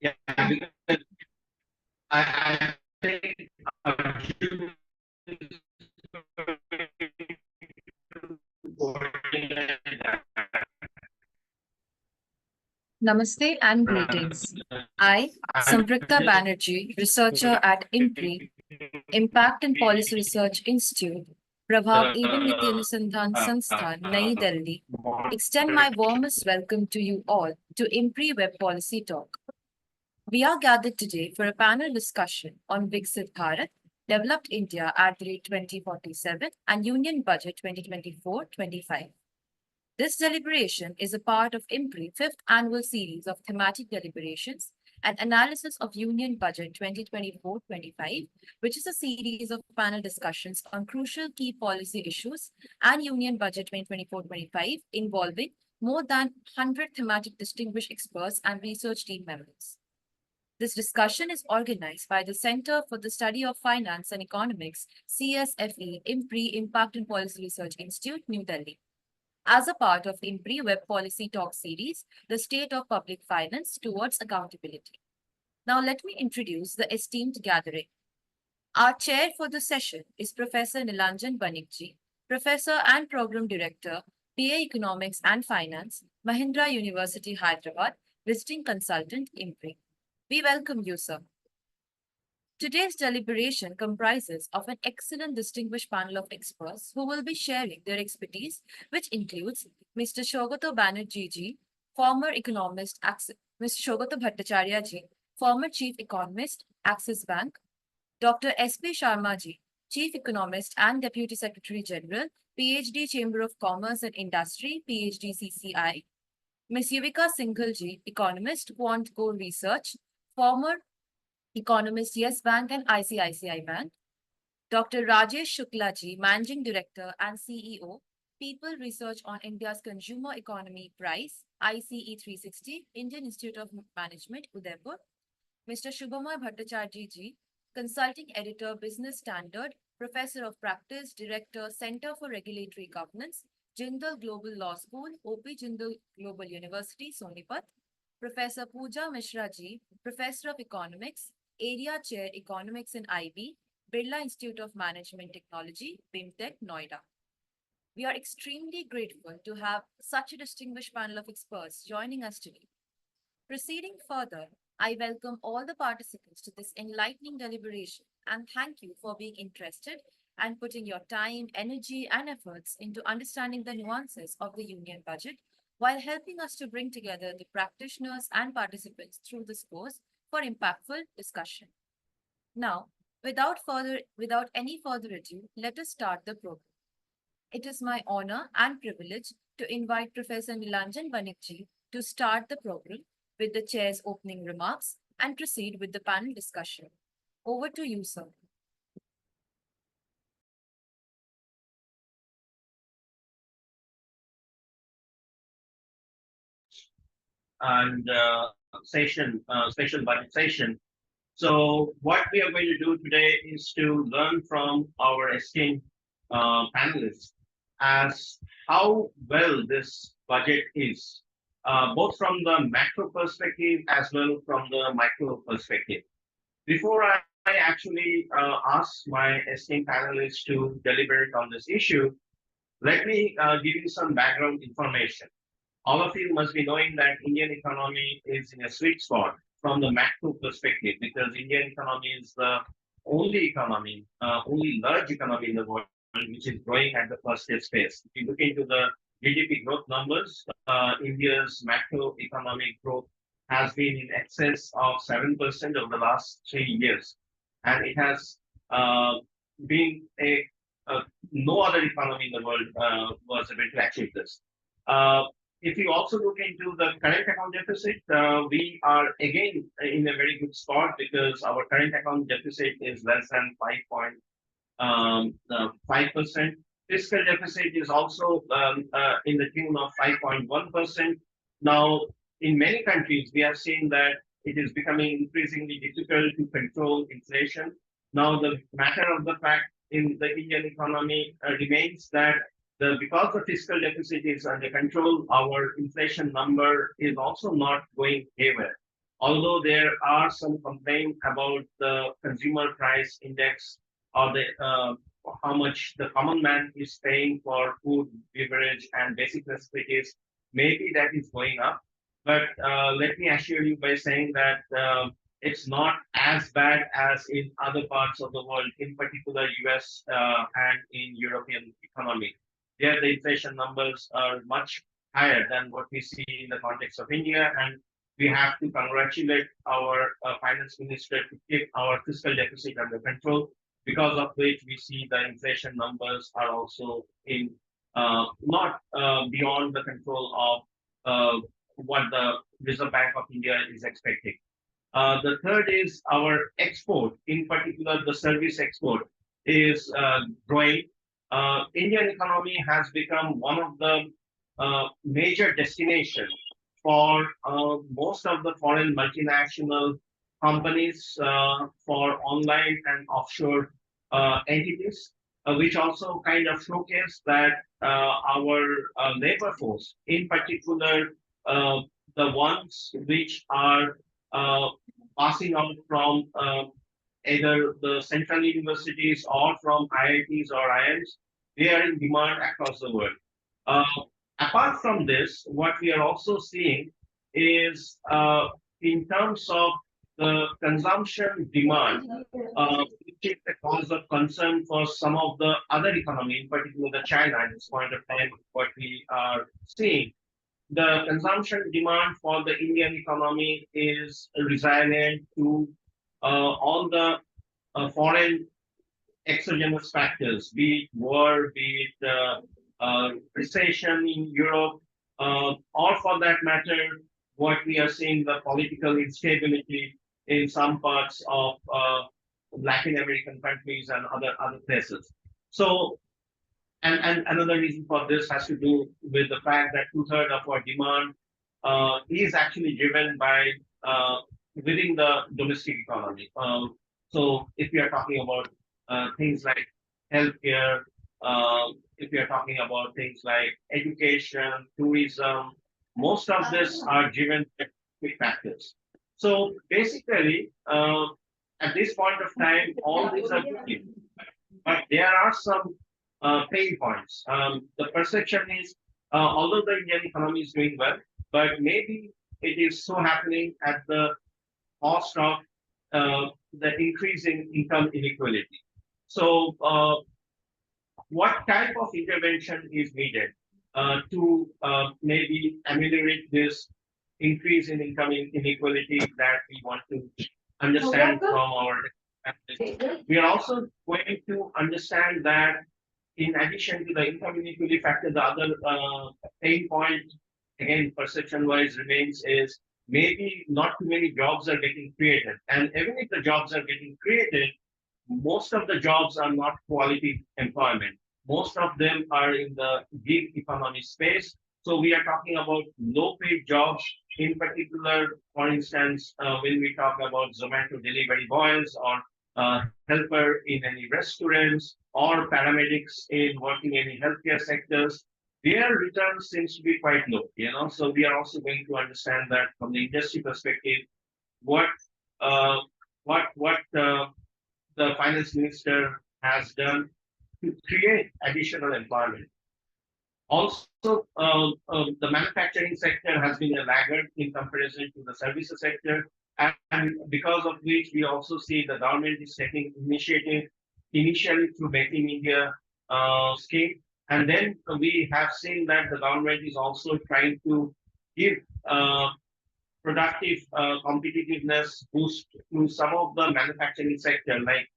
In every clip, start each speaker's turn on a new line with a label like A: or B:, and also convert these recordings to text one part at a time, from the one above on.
A: Yeah, because I think
B: Namaste and greetings. I, Samvrikta Banerjee, researcher at IMPRI, Impact and Policy Research Institute, Prabhav Evam Niti Anusandhan Sansthan, Nai Delhi, extend my warmest welcome to you all to IMPRI Web Policy Talk. We are gathered today for a panel discussion on Viksit Bharat, Developed India at the rate 2047 and Union Budget 2024-25. This deliberation is a part of IMPRI fifth annual series of thematic deliberations and analysis of Union Budget 2024-25, which is a series of panel discussions on crucial key policy issues and Union Budget 2024-25 involving more than 100 thematic distinguished experts and research team members. This discussion is organized by the Center for the Study of Finance and Economics, CSFE, IMPRI Impact and Policy Research Institute, New Delhi. As a part of IMPRI Web Policy Talk series, The State of Public Finance Towards Accountability. Now let me introduce the esteemed gathering. Our chair for the session is Professor Nilanjan Banik, Professor and Program Director, PA Economics and Finance, Mahindra University, Hyderabad, Visiting Consultant, IMPRI. We welcome you, sir. Today's deliberation comprises of an excellent distinguished panel of experts who will be sharing their expertise, which includes Mr. Shogato Banerjee ji, former economist, Mr. Shogato Bhattacharya ji, former chief economist, Axis Bank, Dr. S.P. Sharma ji, chief economist and deputy secretary general, PhD Chamber of Commerce and Industry, PhD CCI, Ms. Yuvika Singhal ji, economist, Quant Core Research, former economist, Yes Bank and ICICI Bank. Dr. Rajesh Shukla ji, Managing Director and CEO, People Research on India's Consumer Economy Price, ICE 360, Indian Institute of Management, Udaipur. Mr. Shubhamoy Bhattacharya ji, Consulting Editor, Business Standard, Professor of Practice, Director, Center for Regulatory Governance, Jindal Global Law School, OP Jindal Global University, Sonipat. Professor Pooja Mishra ji, Professor of Economics, Area Chair Economics in IB, Birla Institute of Management Technology, BIMTech, Noida. We are extremely grateful to have such a distinguished panel of experts joining us today. Proceeding further, I welcome all the participants to this enlightening deliberation and thank you for being interested and putting your time, energy, and efforts into understanding the nuances of the Union Budget while helping us to bring together the practitioners and participants through this course for impactful discussion. Now, without any further ado, let us start the program. It is my honor and privilege to invite Professor Nilanjan Banik to start the program with the chair's opening remarks and proceed with the panel discussion. Over to you, sir.
A: And special budget session. So what we are going to do today is to learn from our esteemed panelists as how well this budget is, both from the macro perspective as well from the micro perspective. Before I actually ask my esteemed panelists to deliberate on this issue, let me give you some background information. All of you must be knowing that Indian economy is in a sweet spot from the macro perspective because Indian economy is the only economy, only large economy in the world which is growing at the first space. If you look into the GDP growth numbers, India's macroeconomic growth has been in excess of 7% over the last 3 years. And it has been no other economy in the world was able to achieve this. If you also look into the current account deficit, we are again in a very good spot because our current account deficit is less than 5%. Fiscal deficit is also in the tune of 5.1%. Now, in many countries, we have seen that it is becoming increasingly difficult to control inflation. Now, the matter of the fact in the Indian economy remains that because the fiscal deficit is under control, our inflation number is also not going haywire. although there are some complaints about the consumer price index or the how much the common man is paying for food, beverage, and basic necessities, maybe that is going up. But let me assure you by saying that it's not as bad as in other parts of the world, in particular US and in European economy. There, the inflation numbers are much higher than what we see in the context of India, and we have to congratulate our finance minister to keep our fiscal deficit under control, because of which we see the inflation numbers are also in not beyond the control of what the Reserve Bank of India is expecting. The third is our export, in particular the service export, is growing. Indian economy has become one of the major destinations for most of the foreign multinational companies for online and offshore entities, which also kind of showcase that our labor force, in particular the ones which are passing out from either the central universities or from IITs or IIMs, they are in demand across the world. Uh, Apart from this, what we are also seeing is in terms of the consumption demand, which is a cause of concern for some of the other economy, in particular the China at this point of time, what we are seeing. The consumption demand for the Indian economy is resilient to all the foreign exogenous factors, be it war, be it recession in Europe, or for that matter, what we are seeing the political instability in some parts of Latin American countries and other places. So, and another reason for this has to do with the fact that two-thirds of our demand is actually driven by within the domestic economy. So if we are talking about things like healthcare, if we are talking about things like education, tourism, most of this are driven by big factors. So basically, at this point of time, all these are good, but there are some pain points. The perception is, although the Indian economy is doing well, but maybe it is so happening at the cost of the increasing income inequality. So, what type of intervention is needed to maybe ameliorate this increase in income inequality that we want to understand from our analysis? We are also going to understand that in addition to the income inequality factor, the other pain point, again, perception-wise remains is maybe not too many jobs are getting created. And even if the jobs are getting created, most of the jobs are not quality employment. Most of them are in the gig economy space. So we are talking about low-paid jobs, in particular, for instance, when we talk about Zomato delivery boys or helper in any restaurants or paramedics in working in any healthcare sectors, their return seems to be quite low. So we are also going to understand that from the industry perspective, what the finance minister has done to create additional employment. Also, the manufacturing sector has been a laggard in comparison to the services sector, and because of which we also see the government is taking initiative initially through Make in India scheme, and then we have seen that the government is also trying to give productive competitiveness boost to some of the manufacturing sector, like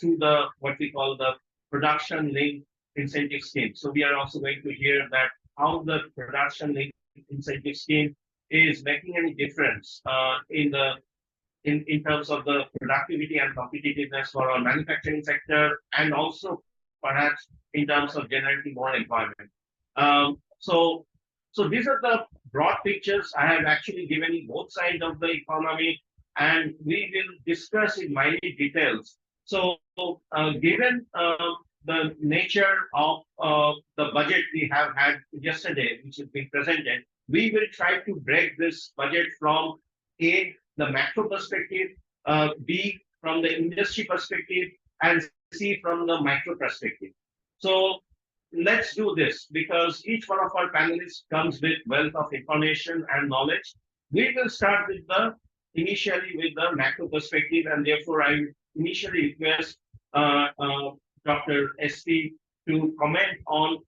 A: through the what we call the production linked incentive scheme. So we are also going to hear that how the production linked incentive scheme is making any difference in terms of the productivity and competitiveness for our manufacturing sector, and also perhaps in terms of generating more employment. So these are the broad pictures. I have actually given you both sides of the economy, and we will discuss in minute details. So, given the nature of the budget we have had yesterday, which has been presented, we will try to break this budget from A, the macro perspective, B, from the industry perspective, and C, from the micro perspective. So let's do this because each one of our panelists comes with wealth of information and knowledge. We will start with the initially with the macro perspective, and therefore I initially request Dr. SP to comment on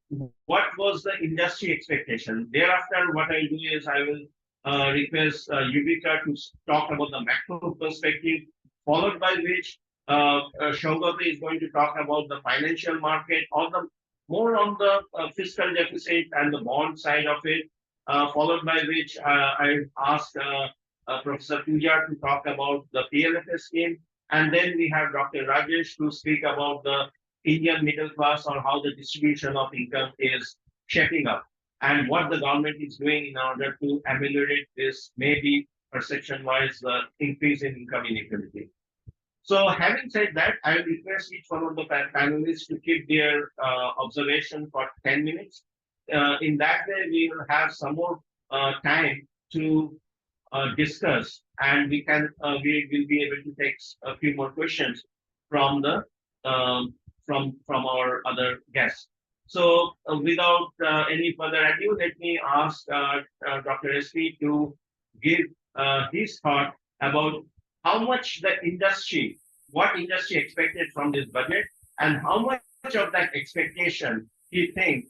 A: what was the industry expectation. Thereafter, what I'll do is I will request Yuvika to talk about the macro perspective, followed by which Shogati is going to talk about the financial market or the more on the fiscal deficit and the bond side of it, followed by which I asked Professor Puja to talk about the PLFS scheme, and then we have Dr. Rajesh to speak about the Indian middle class or how the distribution of income is shaping up and what the government is doing in order to ameliorate this maybe perception-wise increase in income inequality. So having said that, I request each one of the panelists to keep their observation for 10 minutes. In that way, we will have some more time to discuss and we will be able to take a few more questions from the from our other guests. So without any further ado, let me ask Dr. SP to give his thought about how much the industry, what industry expected from this budget, and how much of that expectation he think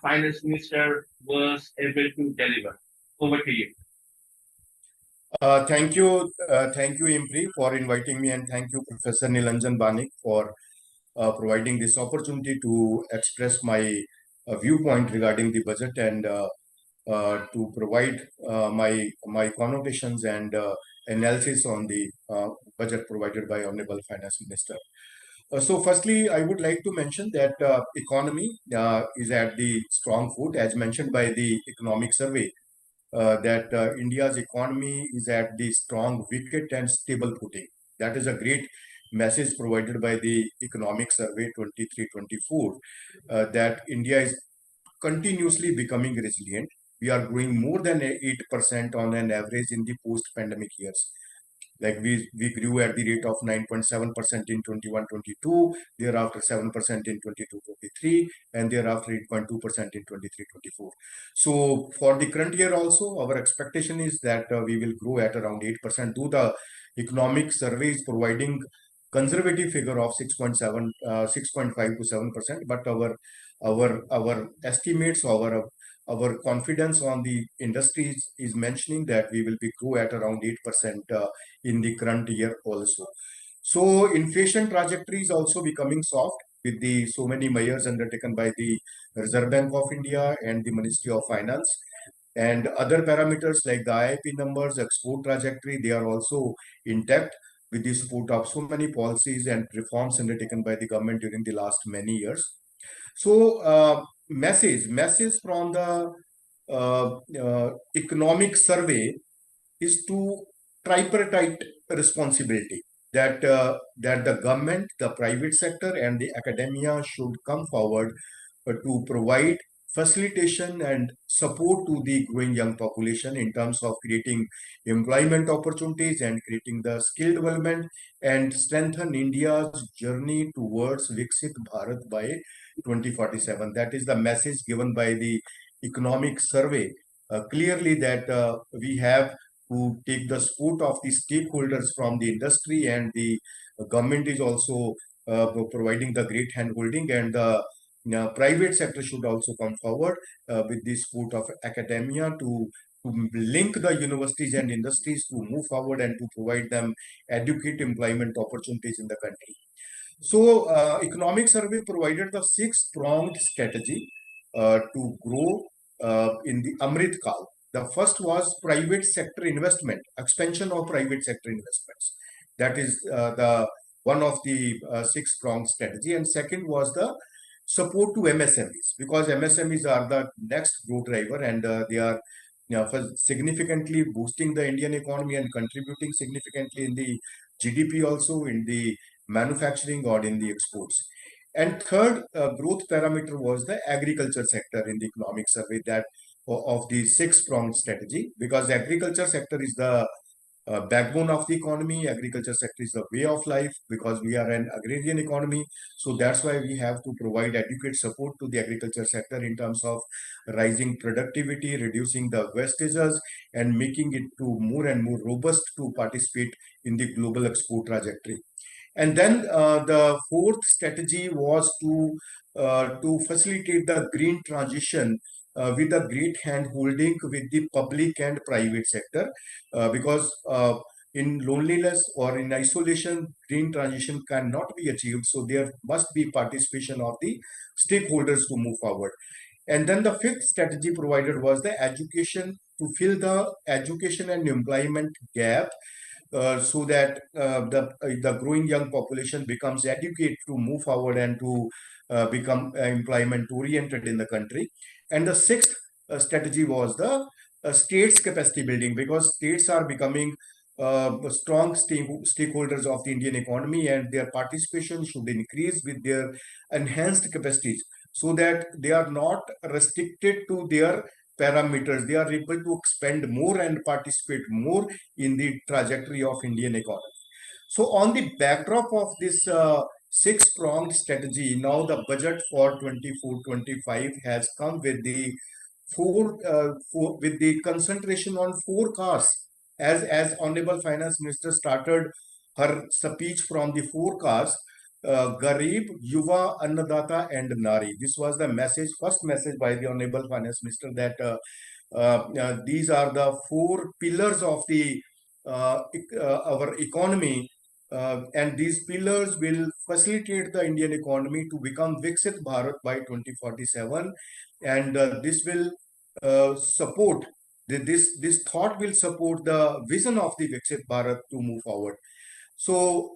A: finance minister was able to deliver. Over to you.
C: Thank you, IMPRI, for inviting me, and thank you, Professor Nilanjan Banik, for providing this opportunity to express my viewpoint regarding the budget and to provide my connotations and analysis on the budget provided by Honorable Finance Minister. So firstly, I would like to mention that economy is at the strong foot, as mentioned by the economic survey, that India's economy is at the strong wicket and stable footing. That is a great message provided by the economic survey 23-24, that India is continuously becoming resilient. We are growing more than 8% on an average in the post-pandemic years. Like we grew at the rate of 9.7% in 21-22, thereafter 7% in 22-23, and thereafter 8.2% in 23-24. So for the current year also, our expectation is that we will grow at around 8%, though the economic survey is providing conservative figure of 6.7, 6.5 to 7%, but our estimates, our confidence on the industries is mentioning that we will be grow at around 8% in the current year also. So inflation trajectory is also becoming soft with the so many measures undertaken by the Reserve Bank of India and the Ministry of Finance, and other parameters like the IIP numbers, export trajectory, they are also intact with the support of so many policies and reforms undertaken by the government during the last many years. So message from the economic survey is to tripartite responsibility, that that the government, the private sector, and the academia should come forward to provide facilitation and support to the growing young population in terms of creating employment opportunities and creating the skill development and strengthen India's journey towards Viksit Bharat by 2047. That is the message given by the economic survey. Clearly that we have to take the support of the stakeholders from the industry, and the government is also providing the great handholding, and the private sector should also come forward with the support of academia to link the universities and industries to move forward and to provide them adequate employment opportunities in the country. So, economic survey provided the six-pronged strategy to grow in the Amrit Kal. The first was private sector investment, expansion of private sector investments. That is the one of the six-pronged strategy. And second was the support to MSMEs, because MSMEs are the next growth driver, and they are significantly boosting the Indian economy and contributing significantly in the GDP, also in the manufacturing or in the exports. And third growth parameter was the agriculture sector in the economic survey, that of the six-pronged strategy, because the agriculture sector is the backbone of the economy. Agriculture sector is the way of life because we are an agrarian economy. So that's why we have to provide adequate support to the agriculture sector in terms of rising productivity, reducing the wastages, and making it to more and more robust to participate in the global export trajectory. And then the fourth strategy was to facilitate the green transition with a great hand holding with the public and private sector, because in loneliness or in isolation, green transition cannot be achieved. So there must be participation of the stakeholders to move forward. And then the fifth strategy provided was the education, to fill the education and employment gap, so that the growing young population becomes educated to move forward and to become employment oriented in the country. And the sixth strategy was the states capacity building, because states are becoming strong stakeholders of the Indian economy, and their participation should increase with their enhanced capacities, so that they are not restricted to their parameters. They are able to expand more and participate more in the trajectory of Indian economy. So on the backdrop of this six-pronged strategy, now the budget for 24-25 has come with the with the concentration on four cars. As Honorable Finance Minister started her speech from the four cars, Garib, Yuva, Annadata, and Nari. This was the message, first message by the Honorable Finance Minister, that these are the four pillars of the our economy, and these pillars will facilitate the Indian economy to become Viksit Bharat by 2047, and this will support this thought will support the vision of the Viksit Bharat to move forward. So,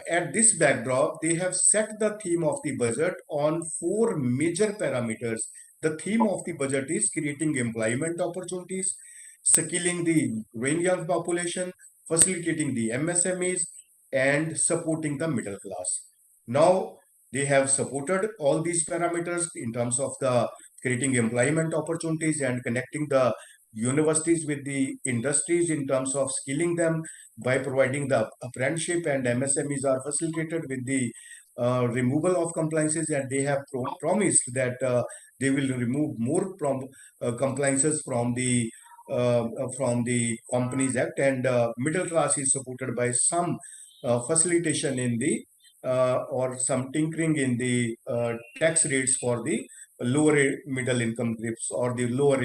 C: at this backdrop, they have set the theme of the budget on four major parameters. The theme of the budget is creating employment opportunities, skilling the growing young population, facilitating the MSMEs, and supporting the middle class. Now, they have supported all these parameters in terms of the creating employment opportunities and connecting the universities with the industries in terms of skilling them by providing the apprenticeship, and MSMEs are facilitated with the removal of compliances, and they have promised that they will remove more compliances from the Companies Act, and middle class is supported by some facilitation in the or some tinkering in the tax rates for the lower middle income groups or the lower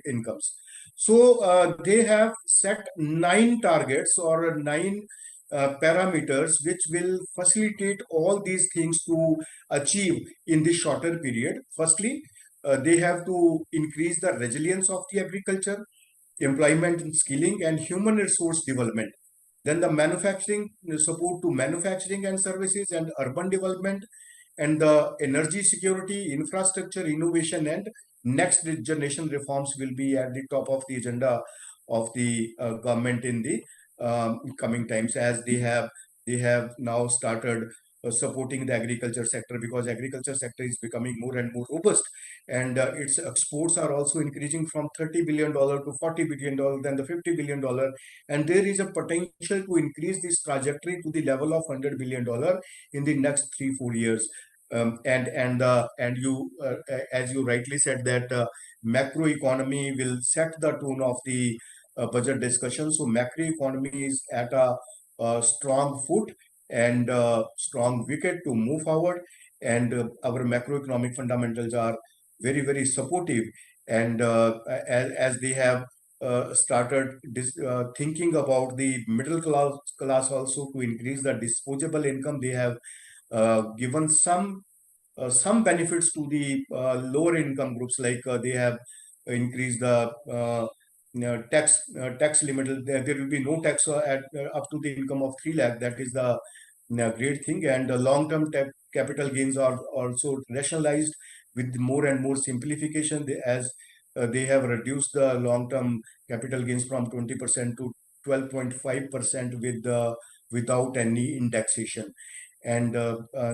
C: incomes. So they have set 9 targets or 9 parameters which will facilitate all these things to achieve in the shorter period. Firstly, they have to increase the resilience of the agriculture, employment and skilling, and human resource development. Then the manufacturing, support to manufacturing and services and urban development, and the energy security, infrastructure, innovation, and next generation reforms will be at the top of the agenda of the government in the coming times, as they have now started supporting the agriculture sector, because agriculture sector is becoming more and more robust, and its exports are also increasing from $30 billion to $40 billion, then the $50 billion, and there is a potential to increase this trajectory to the level of $100 billion in the next 3-4 years. And you, as you rightly said, that macroeconomy will set the tone of the budget discussion. So macroeconomy is at a strong foot and strong wicket to move forward, and our macroeconomic fundamentals are very, very supportive. And as they have started thinking about the middle class also to increase the disposable income, they have given some benefits to the lower income groups, like they have increased the tax limit. There will be no tax at up to the income of 3 lakh. That is the great thing. And long-term capital gains are also rationalized with more and more simplification, as they have reduced the long-term capital gains from 20% to 12.5% without any indexation. And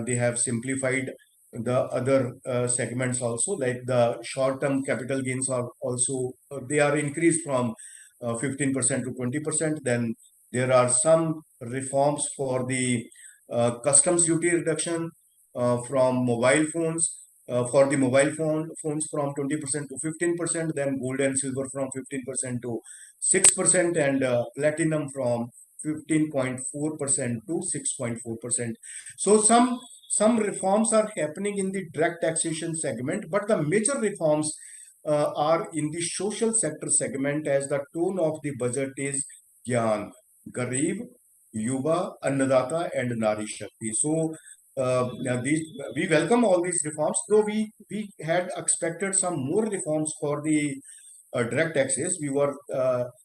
C: they have simplified the other segments also, like the short-term capital gains are also they are increased from 15% to 20%. Then There are some reforms for the customs duty reduction from mobile phones. For the mobile phones from 20% to 15%, then gold and silver from 15% to 6%, and platinum from 15.4% to 6.4%. So some reforms are happening in the direct taxation segment, but the major reforms are in the social sector segment, as the tone of the budget is Gyan, Garib, Yuva, Annadata, and Nari Shakti. So we welcome all these reforms, though we had expected some more reforms for the direct taxes. We were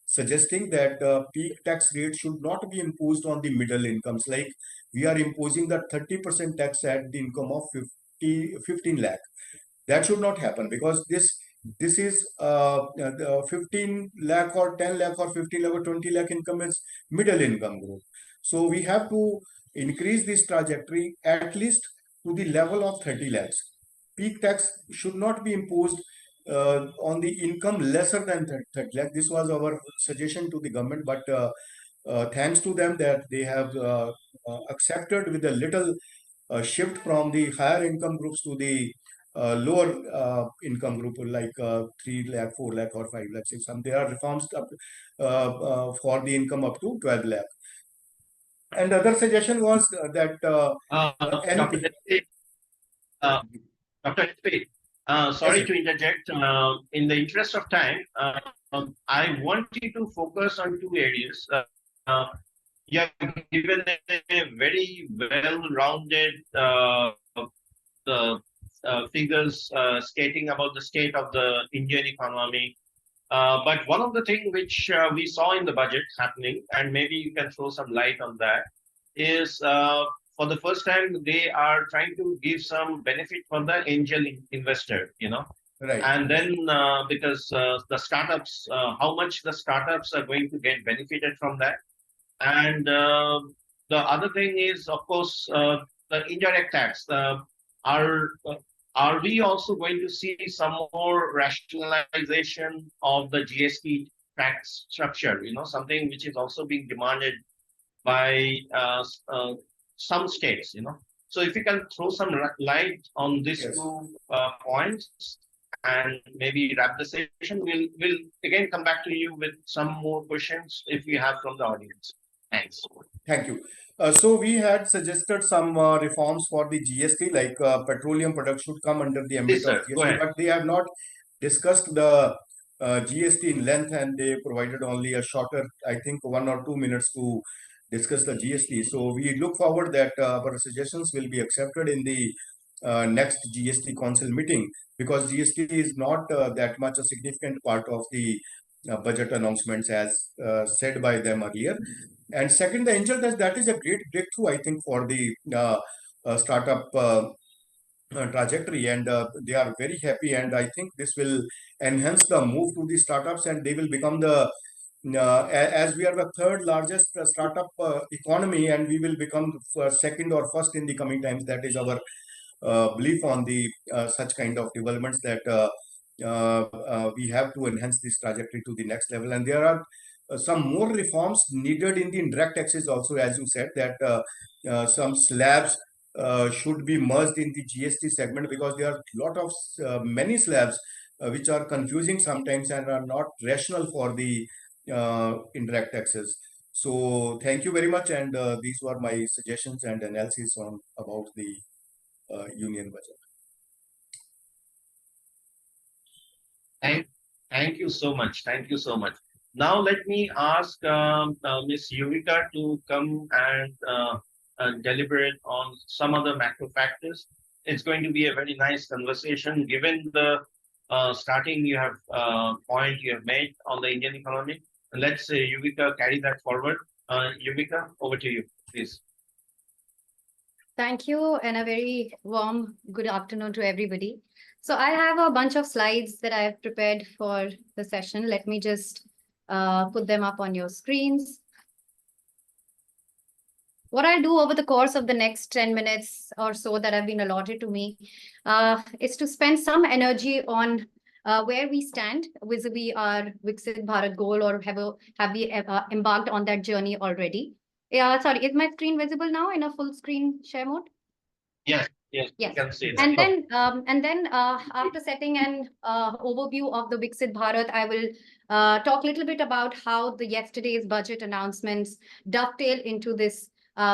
C: suggesting that peak tax rate should not be imposed on the middle incomes. Like we are imposing the 30% tax at the income of 15 lakh. That should not happen, because this is the 15 lakh or 10 lakh or 15 lakh or 20 lakh income is middle income group. So we have to increase this trajectory at least to the level of 30 lakhs. Peak tax should not be imposed on the income lesser than 30 lakh. This was our suggestion to the government, but thanks to them that they have accepted with a little shift from the higher income groups to the lower income group, like 3 lakh, 4 lakh, or 5 lakh. Some there are reforms up, for the income up to 12 lakh. And other suggestion was that
A: Dr. SP, Dr. SP, sorry to interject. In the interest of time, I want you to focus on two areas. You have given a very well-rounded figures stating about the state of the Indian economy. But one of the things which we saw in the budget happening, and maybe you can throw some light on that, is for the first time they are trying to give some benefit for the angel investor,
C: right.
A: And then because the startups, how much the startups are going to get benefited from that. And the other thing is, of course, the indirect tax. Are we also going to see some more rationalization of the GST tax structure? Something which is also being demanded by some states. So if you can throw some light on these
C: Yes.
A: two points, and maybe wrap the session, we'll again come back to you with some more questions if we have from the audience. Thanks.
C: Thank you. So we had suggested some reforms for the GST, like petroleum products should come under the ambit
A: Yes,
C: of
A: sir. Go
C: GST,
A: ahead.
C: but they have not discussed the GST in length, and they provided only a shorter, I think, 1 or 2 minutes to discuss the GST. So we look forward that our suggestions will be accepted in the next GST Council meeting, because GST is not that much a significant part of the budget announcements, as said by them earlier. And second, the angel that is a great breakthrough, I think, for the startup trajectory, and they are very happy. And I think this will enhance the move to the startups, and they will become the as we are the third largest startup economy, and we will become second or first in the coming times. That is our belief on the such kind of developments, that we have to enhance this trajectory to the next level. And there are some more reforms needed in the indirect taxes also, as you said, that some slabs should be merged in the GST segment, because there are a lot of many slabs which are confusing sometimes and are not rational for the indirect taxes. So thank you very much, and these were my suggestions and analysis on about the union budget.
A: Thank you so much. Thank you so much. Now let me ask Ms. Yuvika to come and deliberate on some other macro factors. It's going to be a very nice conversation, given the starting point you have made on the Indian economy. Let's Yuvika carry that forward. Yuvika, over to you, please.
D: Thank you, and a very warm good afternoon to everybody. So I have a bunch of slides that I have prepared for the session. Let me just put them up on your screens. What I'll do over the course of the next 10 minutes or so that have been allotted to me is to spend some energy on where we stand vis-a-vis our Viksit Bharat goal, or have we embarked on that journey already? Sorry, is my screen visible now in a full screen share mode?
A: Yes,
D: Yes.
A: you can see that.
D: And then after setting an overview of the Viksit Bharat, I will talk a little bit about how the yesterday's budget announcements dovetail into this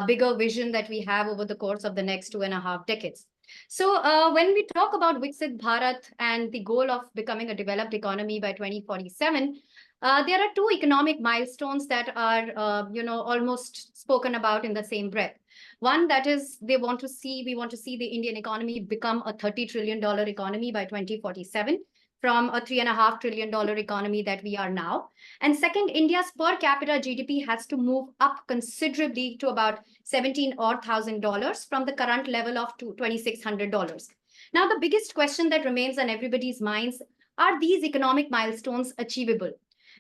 D: bigger vision that we have over the course of the next 2.5 decades. So when we talk about Viksit Bharat and the goal of becoming a developed economy by 2047, there are two economic milestones that are, almost spoken about in the same breath. One, that is, we want to see the Indian economy become a $30 trillion economy by 2047 from a $3.5 trillion economy that we are now. And second, India's per capita GDP has to move up considerably to about $17,000 from the current level of $2,600. Now, the biggest question that remains on everybody's minds, are these economic milestones achievable?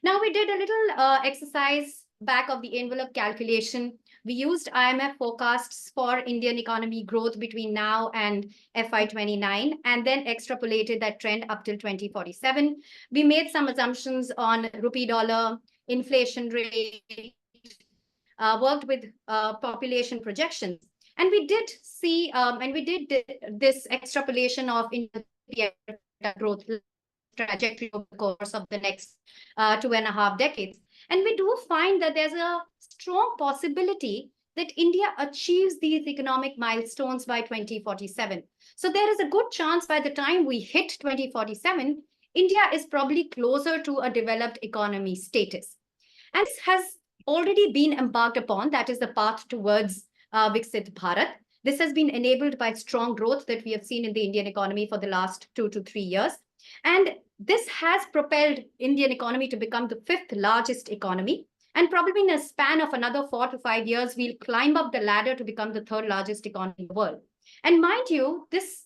D: Now, we did a little exercise back of the envelope calculation. We used IMF forecasts for Indian economy growth between now and FY29, and then extrapolated that trend up till 2047. We made some assumptions on rupee dollar, inflation rate, worked with population projections. And we did see, this extrapolation of Indian growth trajectory over the course of the next 2.5 decades. And we do find that there's a strong possibility that India achieves these economic milestones by 2047. So there is a good chance by the time we hit 2047, India is probably closer to a developed economy status. And this has already been embarked upon. That is the path towards Viksit Bharat. This has been enabled by strong growth that we have seen in the Indian economy for the last 2 to 3 years. And this has propelled Indian economy to become the 5th largest economy. And probably in a span of another 4 to 5 years, we'll climb up the ladder to become the 3rd largest economy in the world. And mind you, this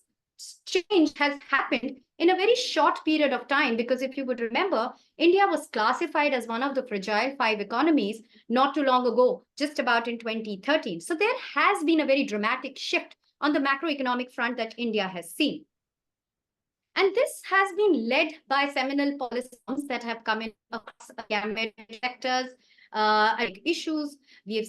D: change has happened in a very short period of time, because if you would remember, India was classified as one of the fragile 5 economies not too long ago, just about in 2013. So there has been a very dramatic shift on the macroeconomic front that India has seen. And this has been led by seminal policies that have come in across a gamut of sectors, issues. We have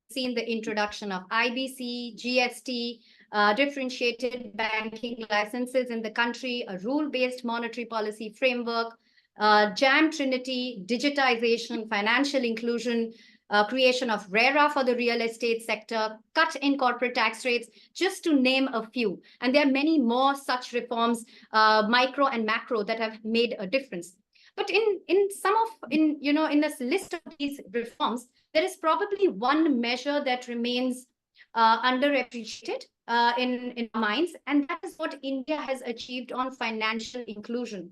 D: seen the introduction of IBC, GST, differentiated banking licenses in the country, a rule-based monetary policy framework, JAM Trinity, digitization, financial inclusion, creation of RERA for the real estate sector, cut in corporate tax rates, just to name a few. And there are many more such reforms, micro and macro, that have made a difference. But in this list of these reforms, there is probably one measure that remains underappreciated in our minds, and that is what India has achieved on financial inclusion.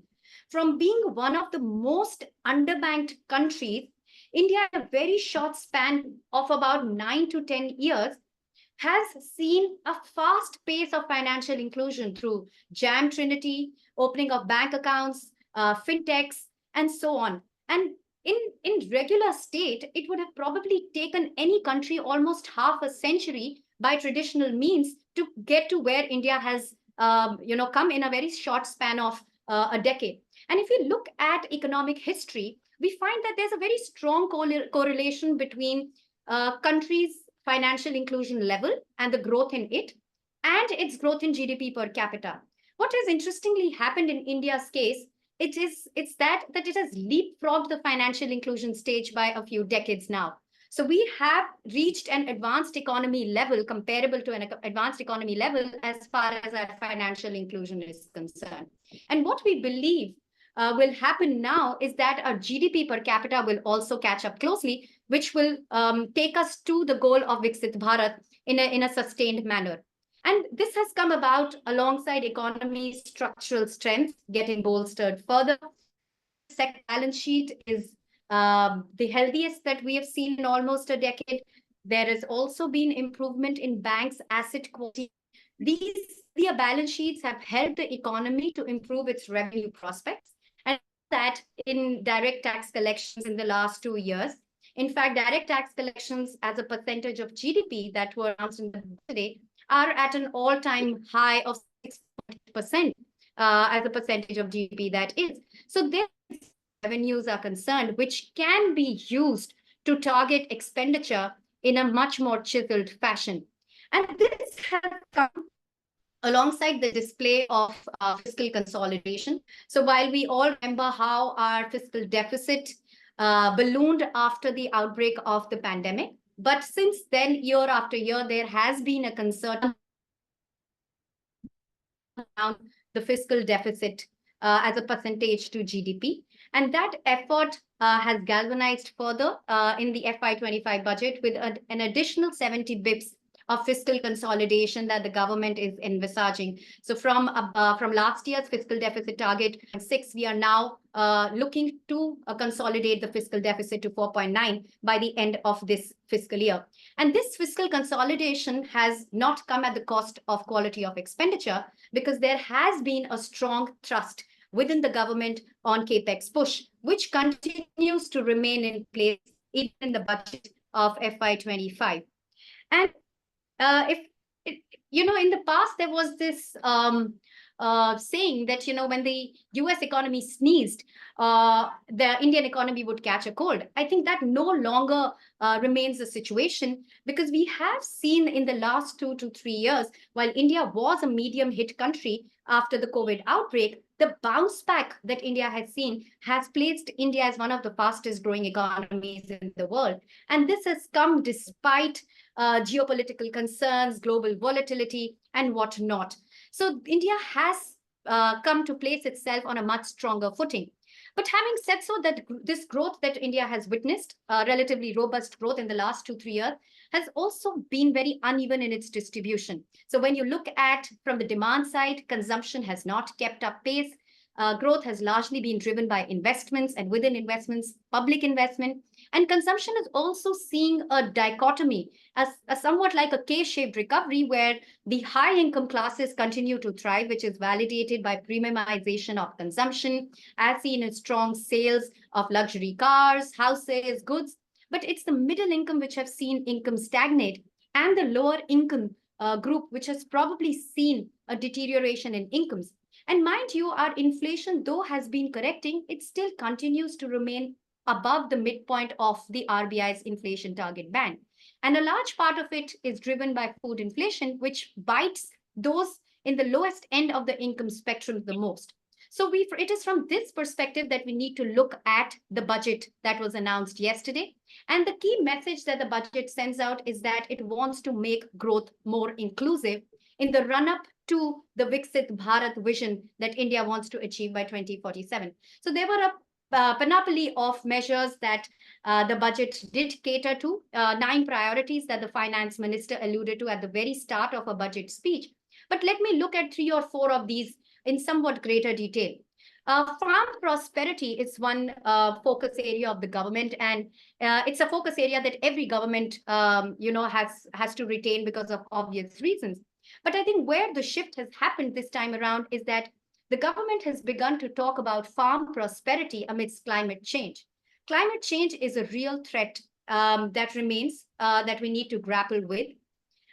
D: From being one of the most underbanked countries, India, in a very short span of about 9 to 10 years, has seen a fast pace of financial inclusion through JAM Trinity, opening of bank accounts, fintechs, and so on. And in regular state, it would have probably taken any country almost half a century by traditional means to get to where India has come in a very short span of a decade. And if you look at economic history, we find that there's a very strong correlation between countries' financial inclusion level and the growth in it, and its growth in GDP per capita. What has interestingly happened in India's case, it's that it has leapfrogged the financial inclusion stage by a few decades now. So we have reached an advanced economy level comparable to an advanced economy level as far as our financial inclusion is concerned. And what we believe will happen now is that our GDP per capita will also catch up closely, which will take us to the goal of Viksit Bharat in a sustained manner. And this has come about alongside economy structural strength getting bolstered further. Sector balance sheet is the healthiest that we have seen in almost a decade. There has also been improvement in banks' asset quality. These balance sheets have helped the economy to improve its revenue prospects, and that in direct tax collections in the last 2 years. In fact, direct tax collections as a percentage of GDP that were announced today are at an all-time high of 6%. as a percentage of GDP that is. So there revenues are concerned, which can be used to target expenditure in a much more chiseled fashion. And this has come alongside the display of fiscal consolidation. So while we all remember how our fiscal deficit ballooned after the outbreak of the pandemic, but since then, year after year, there has been a concern around the fiscal deficit as a percentage to GDP. And that effort has galvanized further in the FY25 budget with an additional 70 bips of fiscal consolidation that the government is envisaging. So from last year's fiscal deficit target 6, we are now looking to consolidate the fiscal deficit to 4.9 by the end of this fiscal year. And this fiscal consolidation has not come at the cost of quality of expenditure, because there has been a strong thrust within the government on capex push, which continues to remain in place even in the budget of FY25. And in the past, there was this saying that, when the US economy sneezed, the Indian economy would catch a cold. I think that no longer remains the situation, because we have seen in the last 2 to 3 years, while India was a medium hit country after the COVID outbreak, the bounce back that India has seen has placed India as one of the fastest growing economies in the world. And this has come despite geopolitical concerns, global volatility, and whatnot. So India has come to place itself on a much stronger footing. But having said so, that this growth that India has witnessed, relatively robust growth in the last 2-3 years, has also been very uneven in its distribution. So when you look at from the demand side, consumption has not kept up pace. Growth has largely been driven by investments, and within investments, public investment. And consumption is also seeing a dichotomy, as somewhat like a K-shaped recovery, where the high income classes continue to thrive, which is validated by premiumization of consumption, as seen in strong sales of luxury cars, houses, goods. But it's the middle income which have seen income stagnate, and the lower income group, which has probably seen a deterioration in incomes. And mind you, our inflation, though has been correcting, it still continues to remain above the midpoint of the RBI's inflation target band. And a large part of it is driven by food inflation, which bites those in the lowest end of the income spectrum the most. So it is from this perspective that we need to look at the budget that was announced yesterday. And the key message that the budget sends out is that it wants to make growth more inclusive in the run-up to the Viksit Bharat vision that India wants to achieve by 2047. So there were a panoply of measures that the budget did cater to, 9 priorities that the finance minister alluded to at the very start of a budget speech. But let me look at 3 or 4 of these in somewhat greater detail. Farm prosperity is one focus area of the government, and it's a focus area that every government, has to retain because of obvious reasons. But I think where the shift has happened this time around is that the government has begun to talk about farm prosperity amidst climate change. Climate change is a real threat that remains, that we need to grapple with,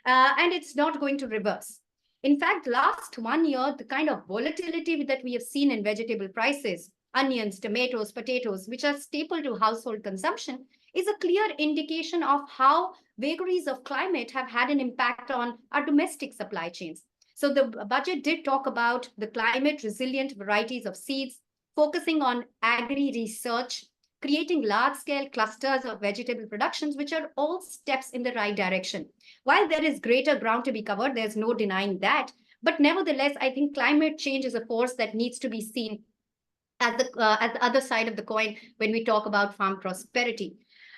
D: and it's not going to reverse. In fact, last 1 year, the kind of volatility that we have seen in vegetable prices, onions, tomatoes, potatoes, which are staple to household consumption, is a clear indication of how vagaries of climate have had an impact on our domestic supply chains. So the budget did talk about the climate resilient varieties of seeds, focusing on agri research, creating large-scale clusters of vegetable productions, which are all steps in the right direction. While there is greater ground to be covered, there's no denying that. But nevertheless, I think climate change is a force that needs to be seen as the other side of the coin when we talk about farm prosperity.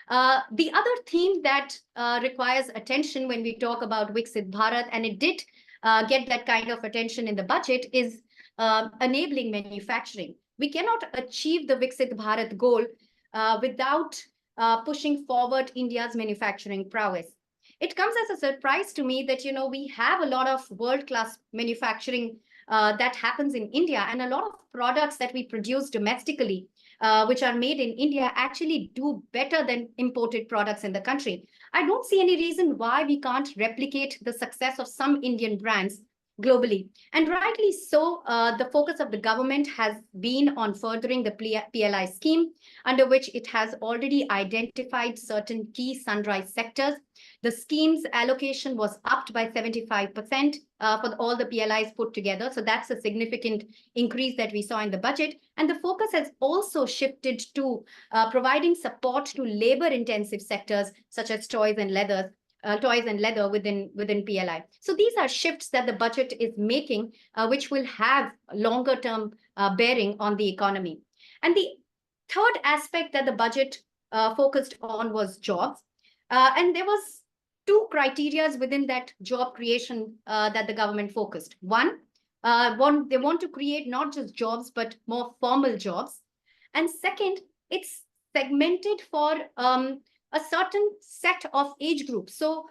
D: The other theme that requires attention when we talk about Viksit Bharat, and it did get that kind of attention in the budget, is enabling manufacturing. We cannot achieve the Viksit Bharat goal without pushing forward India's manufacturing prowess. It comes as a surprise to me that, we have a lot of world-class manufacturing that happens in India, and a lot of products that we produce domestically, which are made in India, actually do better than imported products in the country. I don't see any reason why we can't replicate the success of some Indian brands globally. And rightly so, the focus of the government has been on furthering the PLI scheme, under which it has already identified certain key sunrise sectors. The scheme's allocation was upped by 75% for all the PLIs put together. So that's a significant increase that we saw in the budget. And the focus has also shifted to providing support to labor-intensive sectors such as toys and leather within PLI. So these are shifts that the budget is making, which will have longer term bearing on the economy. And the third aspect that the budget focused on was jobs. And there was two criteria within that job creation that the government focused. One, they want to create not just jobs, but more formal jobs. And second, it's segmented for a certain set of age groups. So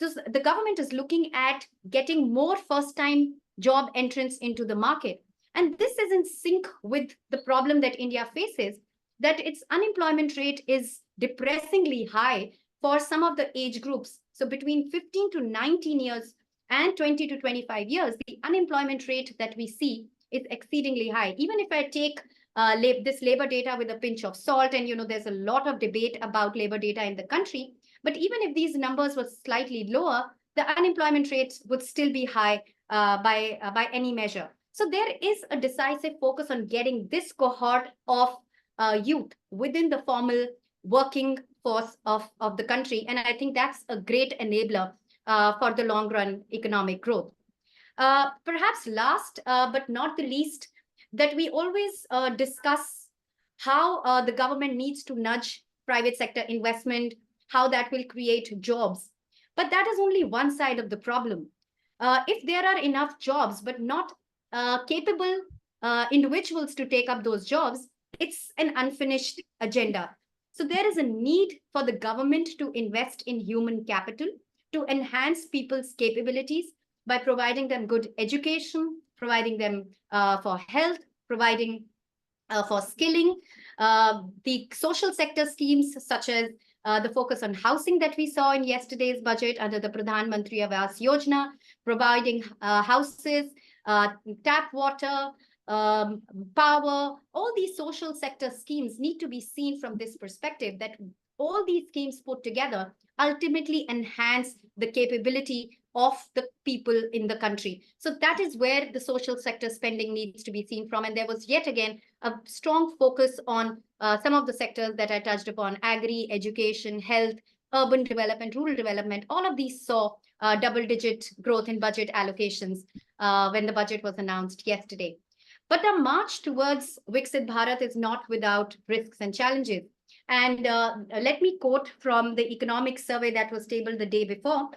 D: the government is looking at getting more first-time job entrants into the market. And this is in sync with the problem that India faces, that its unemployment rate is depressingly high for some of the age groups. So between 15 to 19 years and 20 to 25 years, the unemployment rate that we see is exceedingly high. Even if I take this labor data with a pinch of salt, and there's a lot of debate about labor data in the country, but even if these numbers were slightly lower, the unemployment rates would still be high by any measure. So there is a decisive focus on getting this cohort of youth within the formal working force of the country. And I think that's a great enabler for the long run economic growth. Perhaps last but not the least, that we always discuss how the government needs to nudge private sector investment, how that will create jobs. But that is only one side of the problem. If there are enough jobs, but not capable individuals to take up those jobs, it's an unfinished agenda. So there is a need for the government to invest in human capital to enhance people's capabilities by providing them good education, providing them for health, providing for skilling. The social sector schemes such as the focus on housing that we saw in yesterday's budget under the Pradhan Mantri Awas Yojana, providing houses, tap water, power, all these social sector schemes need to be seen from this perspective, that all these schemes put together ultimately enhance the capability of the people in the country. So that is where the social sector spending needs to be seen from. And there was yet again a strong focus on some of the sectors that I touched upon: agri, education, health, urban development, rural development. All of these saw double-digit growth in budget allocations when the budget was announced yesterday. But the march towards Viksit Bharat is not without risks and challenges. And let me quote from the economic survey that was tabled the day before,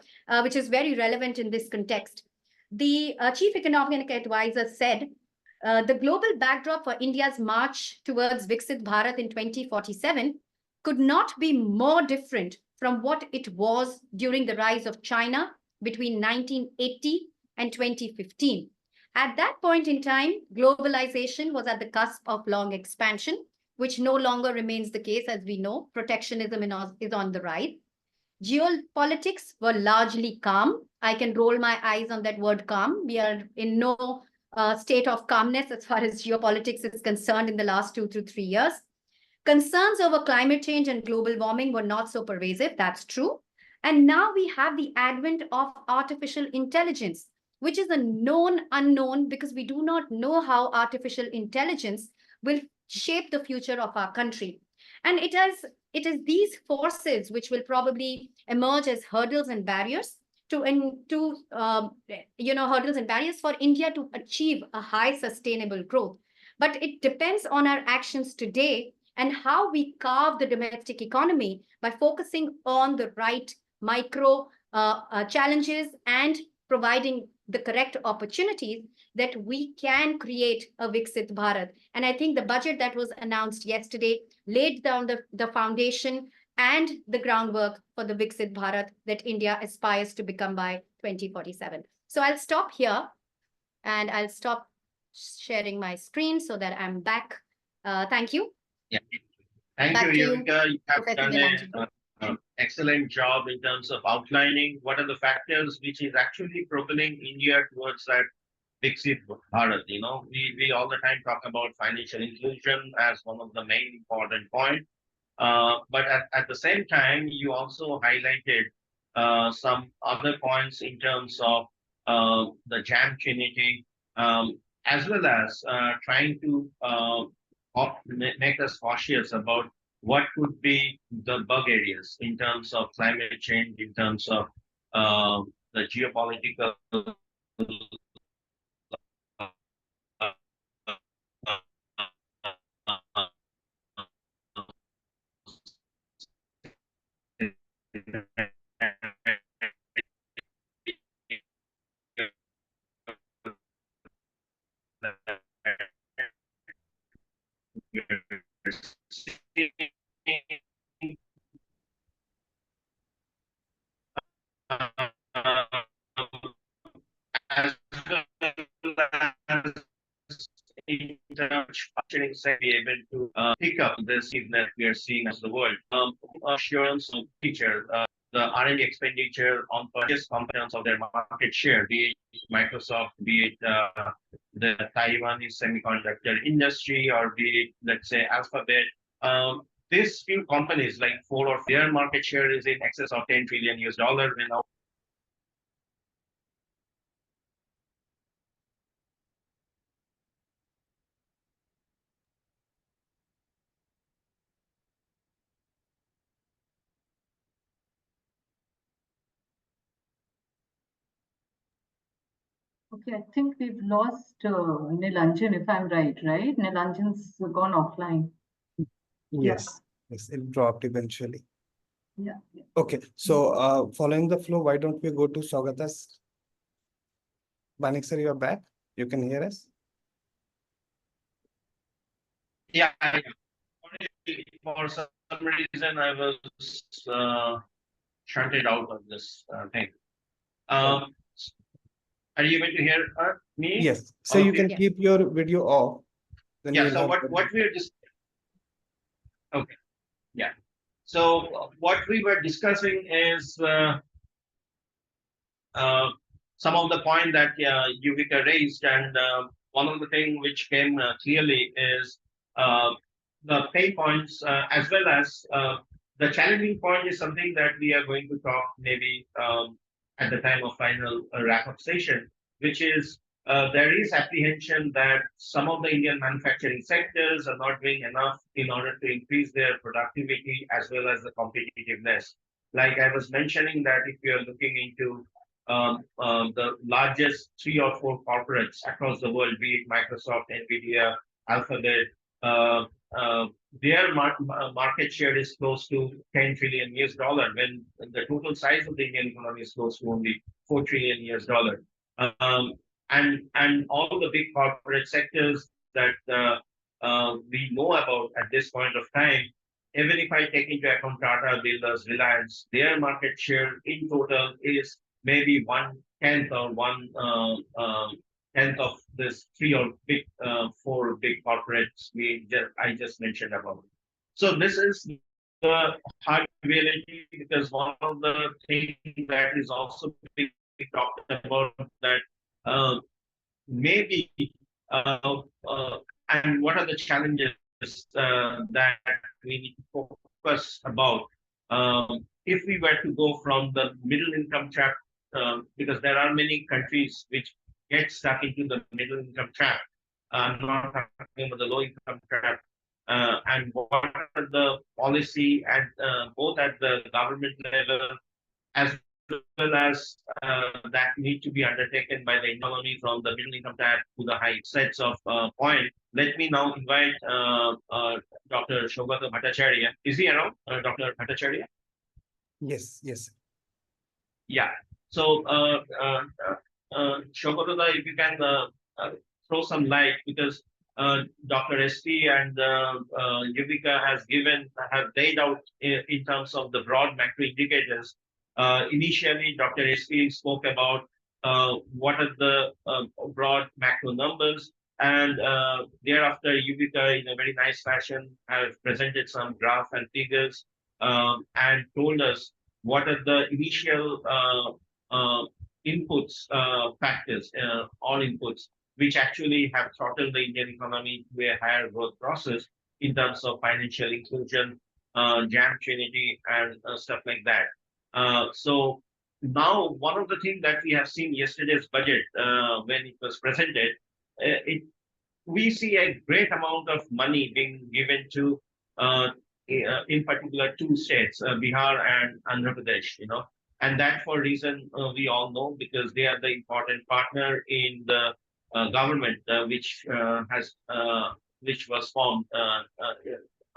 D: which is very relevant in this context. The chief economic advisor said, the global backdrop for India's march towards Viksit Bharat in 2047 could not be more different from what it was during the rise of China between 1980 and 2015. At that point in time, globalization was at the cusp of long expansion, which no longer remains the case. As we know, protectionism is on the rise. Geopolitics were largely calm. I can roll my eyes on that word calm. We are in no state of calmness as far as geopolitics is concerned in the last 2 to 3 years. Concerns over climate change and global warming were not so pervasive. That's true. And now we have the advent of artificial intelligence, which is a known unknown, because we do not know how artificial intelligence will shape the future of our country. And it is these forces which will probably emerge as hurdles and barriers hurdles and barriers for India to achieve a high sustainable growth. But it depends on our actions today and how we carve the domestic economy by focusing on the right micro challenges and providing the correct opportunities, that we can create a Viksit Bharat. And I think the budget that was announced yesterday laid down the foundation and the groundwork for the Viksit Bharat that India aspires to become by 2047. So I'll stop here and I'll stop sharing my screen so that I'm back. Thank you.
A: Yeah. Thank
D: Back
A: you,
D: to you,
A: Yuvika. You have
D: Professor
A: done
D: Nilanjan.
A: excellent job in terms of outlining what are the factors which is actually propelling India towards that Viksit Bharat. We all the time talk about financial inclusion as one of the main important points. But at the same time, you also highlighted some other points in terms of the jam trinity, as well as trying to make us cautious about what could be the bug areas in terms of climate change, in terms of the geopolitical as well as in terms of be able to pick up this even that we are seeing as the world. Assurance of teacher, the R&D expenditure on purchase competence of their market share, be it Microsoft, be it the Taiwanese semiconductor industry, or be it, let's say, Alphabet. These few companies, like four or their market share is in excess of $10 trillion US, when our
E: Okay, I think we've lost Nilanjan, if I'm right? Nilanjan's gone offline.
F: Yes, yes, it dropped eventually.
E: Yeah.
F: Okay, so following the flow, why don't we go to Saugata's? Banik sir, you are back. You can hear us?
A: Yeah, for some reason I was shunted out of this thing. Are you able to hear me?
F: Yes, so you can
D: Yeah.
F: keep your video off. Then
A: Yeah,
F: you'll
A: so
F: have
A: what we are just okay. Yeah. So what we were discussing is some of the point that Yuvika raised, and one of the things which came clearly is the pain points, as well as the challenging point is something that we are going to talk maybe at the time of final wrap-up session, which is there is apprehension that some of the Indian manufacturing sectors are not doing enough in order to increase their productivity as well as the competitiveness. Like I was mentioning that if you are looking into the largest three or four corporates across the world, be it Microsoft, Nvidia, Alphabet, uh, uh, their market share is close to 10 trillion US, when the total size of the Indian economy is close to only 4 trillion US. And all the big corporate sectors that we know about at this point of time, even if I take into account Tata, Builders, Reliance, their market share in total is maybe 1/10 or tenth of this three or four big corporates I just mentioned about. So this is the hard reality, because one of the things that is also being talked about that maybe and what are the challenges that we need to focus about if we were to go from the middle income trap, because there are many countries which get stuck into the middle income trap. I'm not talking about the low income trap. And what are the policy at both at the government level as well as that need to be undertaken by the economy from the middle income trap to the high sets of point. Let me now invite Dr. Shobhata Bhattacharya. Is he around, Dr. Bhattacharya?
F: Yes, yes.
A: Yeah. So, Shobhata, if you can throw some light, because Dr. SP and Yuvika have laid out in terms of the broad macro indicators. Initially, Dr. SP spoke about what are the broad macro numbers, and thereafter, Yuvika, in a very nice fashion, have presented some graph and figures. and told us what are the initial inputs, factors, all inputs, which actually have throttled the Indian economy to a higher growth process in terms of financial inclusion, jam trinity, and stuff like that. So now, one of the things that we have seen yesterday's budget, when it was presented, it we see a great amount of money being given to, in particular, two states, Bihar and Andhra Pradesh. And that for reason we all know, because they are the important partner in the government, which was formed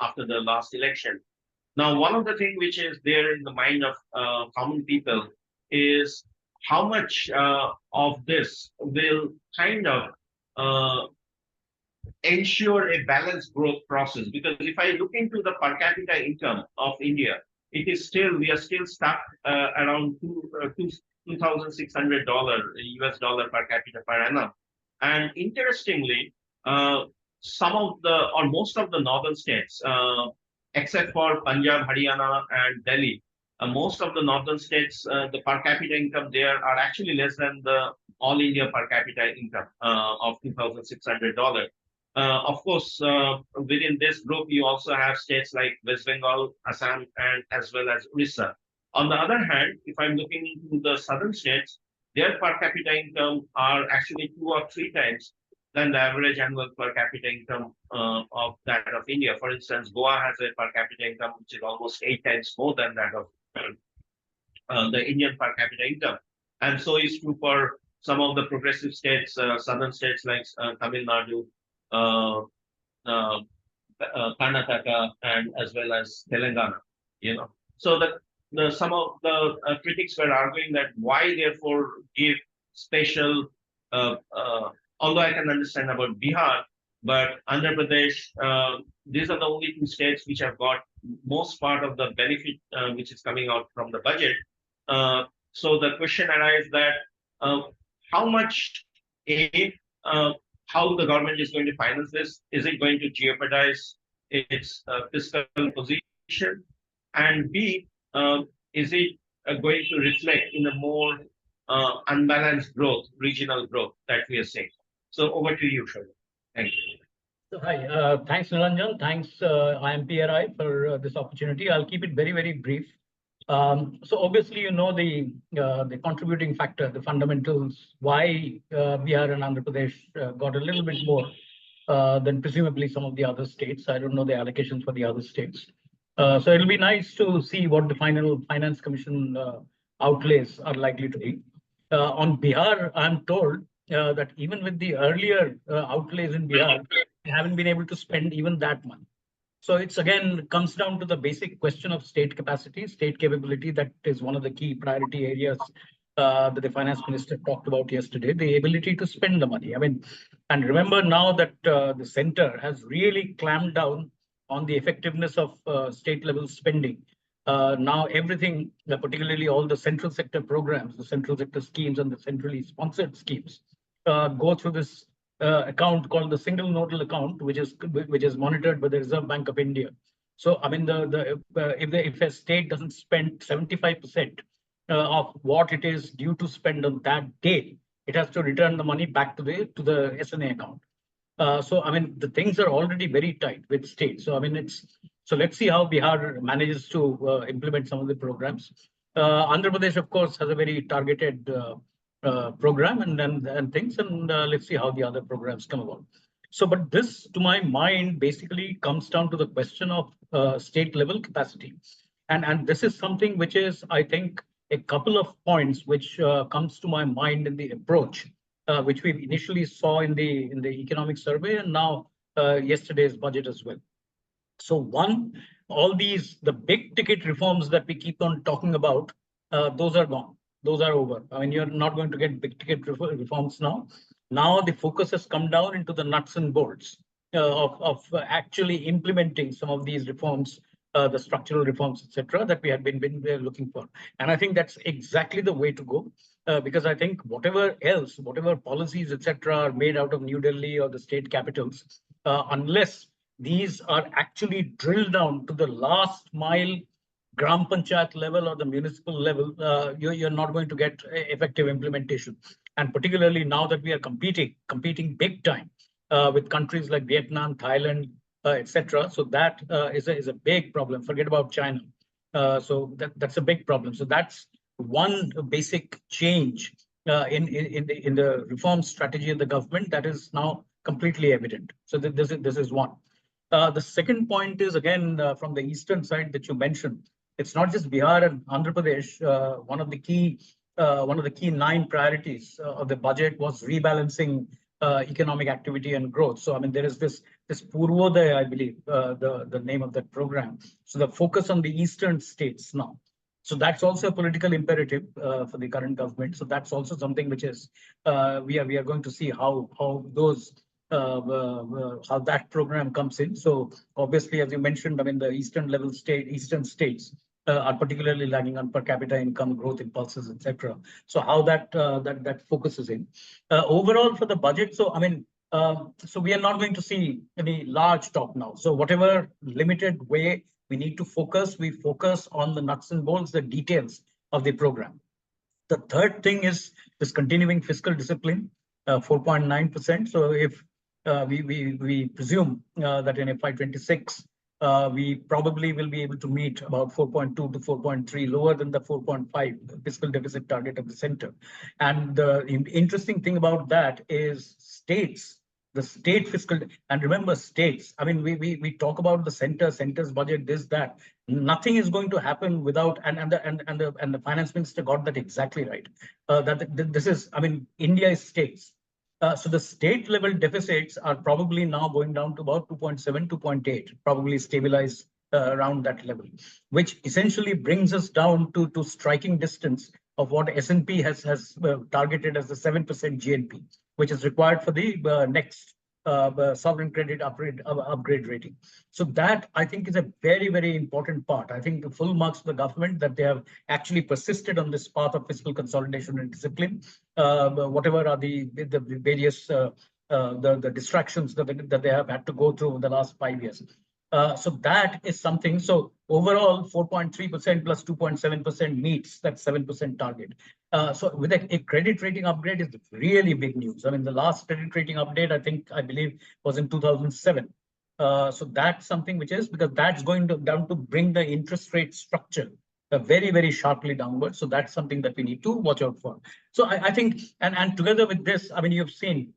A: after the last election. Now, one of the things which is there in the mind of common people is how much of this will kind of ensure a balanced growth process. Because if I look into the per capita income of India, we are still stuck around $2,600 US dollar per capita per annum. And interestingly, most of the northern states, except for Punjab, Haryana, and Delhi, most of the northern states, the per capita income there are actually less than the all India per capita income of $2,600. Of course, within this group, you also have states like West Bengal, Assam, and as well as Orissa. On the other hand, if I'm looking into the southern states, their per capita income are actually 2 or 3 times than the average annual per capita income of that of India. For instance, Goa has a per capita income which is almost 8 times more than that of the Indian per capita income. And so is true for some of the progressive states, southern states like Tamil Nadu, Karnataka, and as well as Telangana. So some of the critics were arguing that why therefore give special, although I can understand about Bihar, but Andhra Pradesh, these are the only 2 states which have got most part of the benefit which is coming out from the budget. So the question arises that how much aid, how the government is going to finance this? Is it going to jeopardize its fiscal position? And B, is it going to reflect in a more unbalanced growth, regional growth that we are seeing? So over to you, Shravan. Thank you.
G: So hi, thanks Nilanjan, thanks IMPRI for this opportunity. I'll keep it very, very brief. So obviously, the contributing factor, the fundamentals, why Bihar and Andhra Pradesh got a little bit more than presumably some of the other states. I don't know the allocations for the other states. So it'll be nice to see what the final Finance Commission outlays are likely to be. On Bihar, I'm told that even with the earlier outlays in Bihar, they haven't been able to spend even that money. So it's again comes down to the basic question of state capacity, state capability. That is one of the key priority areas that the finance minister talked about yesterday, the ability to spend the money. I mean, and remember now that the center has really clamped down on the effectiveness of state level spending. Now everything, particularly all the central sector programs, the central sector schemes and the centrally sponsored schemes go through this account called the single nodal account, which is monitored by the Reserve Bank of India. So I mean, if a state doesn't spend 75% of what it is due to spend on that day, it has to return the money back to the SNA account. So I mean, the things are already very tight with states. So I mean, so let's see how Bihar manages to implement some of the programs. Andhra Pradesh, of course, has a very targeted program and things, and let's see how the other programs come about. So, but this, to my mind, basically comes down to the question of state level capacity, and this is something which is, I think, a couple of points which comes to my mind in the approach, which we initially saw in the economic survey, and now yesterday's budget as well. So one, all the big ticket reforms that we keep on talking about, those are gone. Those are over. I mean, you're not going to get big ticket reforms now. Now the focus has come down into the nuts and bolts of actually implementing some of these reforms, the structural reforms, etc., that we have been looking for. And I think that's exactly the way to go, because I think whatever policies, etc., are made out of New Delhi or the state capitals, unless these are actually drilled down to the last mile Gram Panchayat level or the municipal level, you're not going to get effective implementation. And particularly now that we are competing big time with countries like Vietnam, Thailand, etc. So that is a big problem. Forget about China. So that's a big problem. So that's one basic change in the reform strategy of the government that is now completely evident. So this is one. The second point is again from the eastern side that you mentioned. It's not just Bihar and Andhra Pradesh. One of the key 9 priorities of the budget was rebalancing economic activity and growth. So I mean there is this Purvodaya, I believe, the name of that program. So the focus on the eastern states now. So that's also a political imperative for the current government. So that's also something which is we are going to see how those how that program comes in. So obviously, as you mentioned, I mean the eastern states are particularly lagging on per capita income, growth impulses, etc. So how that focuses in overall for the budget. So I mean. So we are not going to see any large talk now. So whatever limited way we need to focus, we focus on the nuts and bolts, the details of the program. The third thing is this continuing fiscal discipline, 4.9%. So if we presume that in FY26, we probably will be able to meet about 4.2 to 4.3, lower than the 4.5 fiscal deficit target of the center. And the interesting thing about that is states. The state fiscal, and remember states, I mean, we talk about the center's budget, this, that. Nothing is going to happen without, and the finance minister got that exactly right. That this is, I mean, India is states. So the state level deficits are probably now going down to about 2.7, 2.8, probably stabilize around that level, which essentially brings us down to striking distance of what S&P has targeted as the 7% GNP, which is required for the next sovereign credit upgrade rating. So that I think is a very, very important part. I think the full marks to the government that they have actually persisted on this path of fiscal consolidation and discipline. Whatever are the various the distractions that they have had to go through in the last 5 years. So that is something. So overall, 4.3% plus 2.7% meets that 7% target. So with a credit rating upgrade is really big news. I mean, the last credit rating update, I believe, was in 2007. So that's something which is, because that's going down to bring the interest rate structure very, very sharply downward. So that's something that we need to watch out for. So I think, and together with this, I mean, you've seen,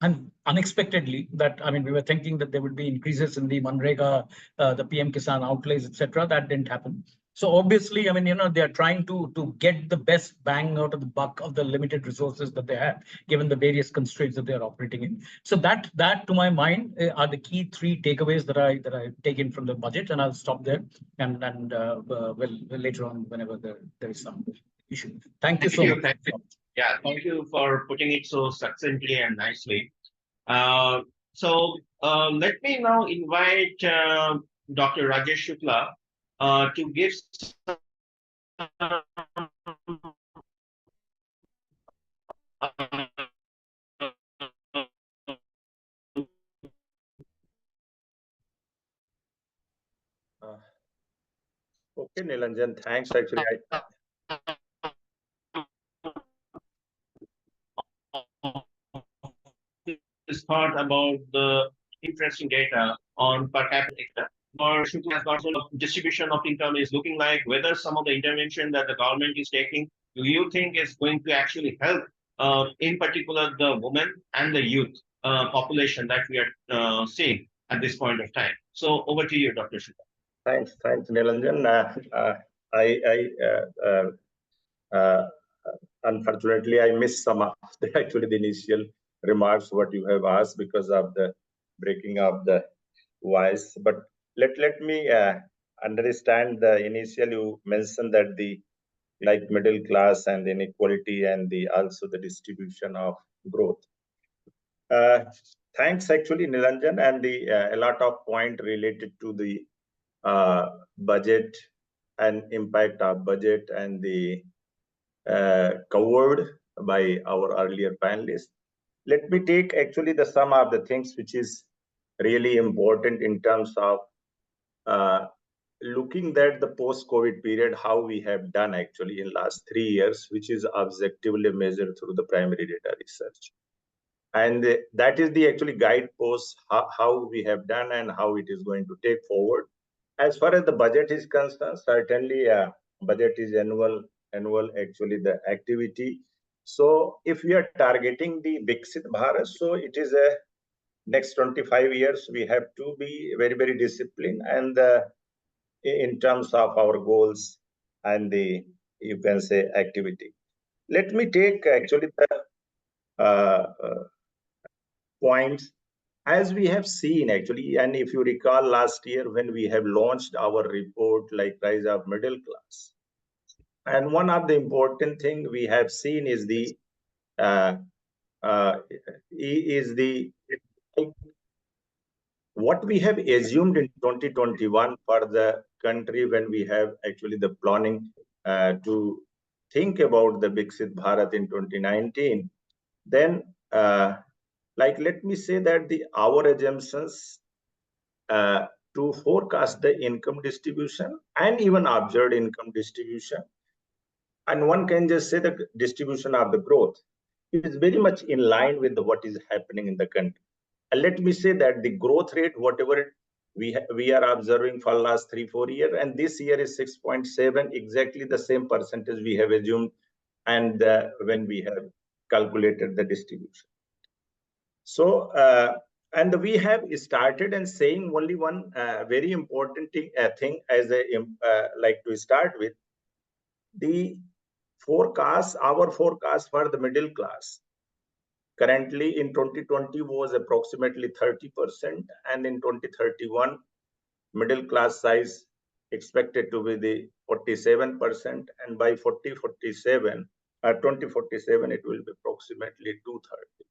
G: and unexpectedly that, I mean, we were thinking that there would be increases in the Manrega, the PM Kisan outlays, etc. That didn't happen. So obviously, I mean, you know, they are trying to get the best bang out of the buck of the limited resources that they have, given the various constraints that they are operating in. So that to my mind are the key 3 takeaways that I take in from the budget, and I'll stop there and well later on whenever there is some issue. Thank you so much.
A: Thank you. Yeah, thank you for putting it so succinctly and nicely. Let me now invite Dr. Rajesh Shukla to give
H: Okay, Nilanjan, thanks. Actually,
A: his thought about the interesting data on per capita. Or Shukla has got distribution of income is looking like, whether some of the intervention that the government is taking, do you think is going to actually help, in particular, the women and the youth population that we are seeing at this point of time? So over to you, Dr. Shukla.
H: Thanks, Nilanjan. Unfortunately, I missed some of the initial remarks what you have asked because of the breaking of the voice. But let me understand the initial. You mentioned that the middle class and inequality and also the distribution of growth. Thanks, actually, Nilanjan, and a lot of point related to the budget and impact of budget and the covered by our earlier panelists. Let me take actually the sum of the things which is really important in terms of looking at the post-COVID period, how we have done actually in last 3 years, which is objectively measured through the primary data research. And that is the actually guidepost how we have done and how it is going to take forward. As far as the budget is concerned, certainly budget is annual actually the activity. So if we are targeting the Viksit Bharat, so it is a next 25 years, we have to be very, very disciplined and in terms of our goals and the, you can say, activity. Let me take actually the points as we have seen actually, and if you recall last year when we have launched our report like Rise of Middle Class, and one of the important thing we have seen is the what we have assumed in 2021 for the country when we have actually the planning to think about the Viksit Bharat in 2019, then like let me say that our assumptions to forecast the income distribution and even observed income distribution, and one can just say the distribution of the growth is very much in line with what is happening in the country. And let me say that the growth rate, whatever we are observing for last 3-4 years, and this year is 6.7, exactly the same percentage we have assumed, and when we have calculated the distribution. So, and we have started and saying only one very important thing as a like to start with the forecast. Our forecast for the middle class currently in 2020 was approximately 30%, and in 2031 middle class size expected to be the 47%, and by 2047 it will be approximately 230.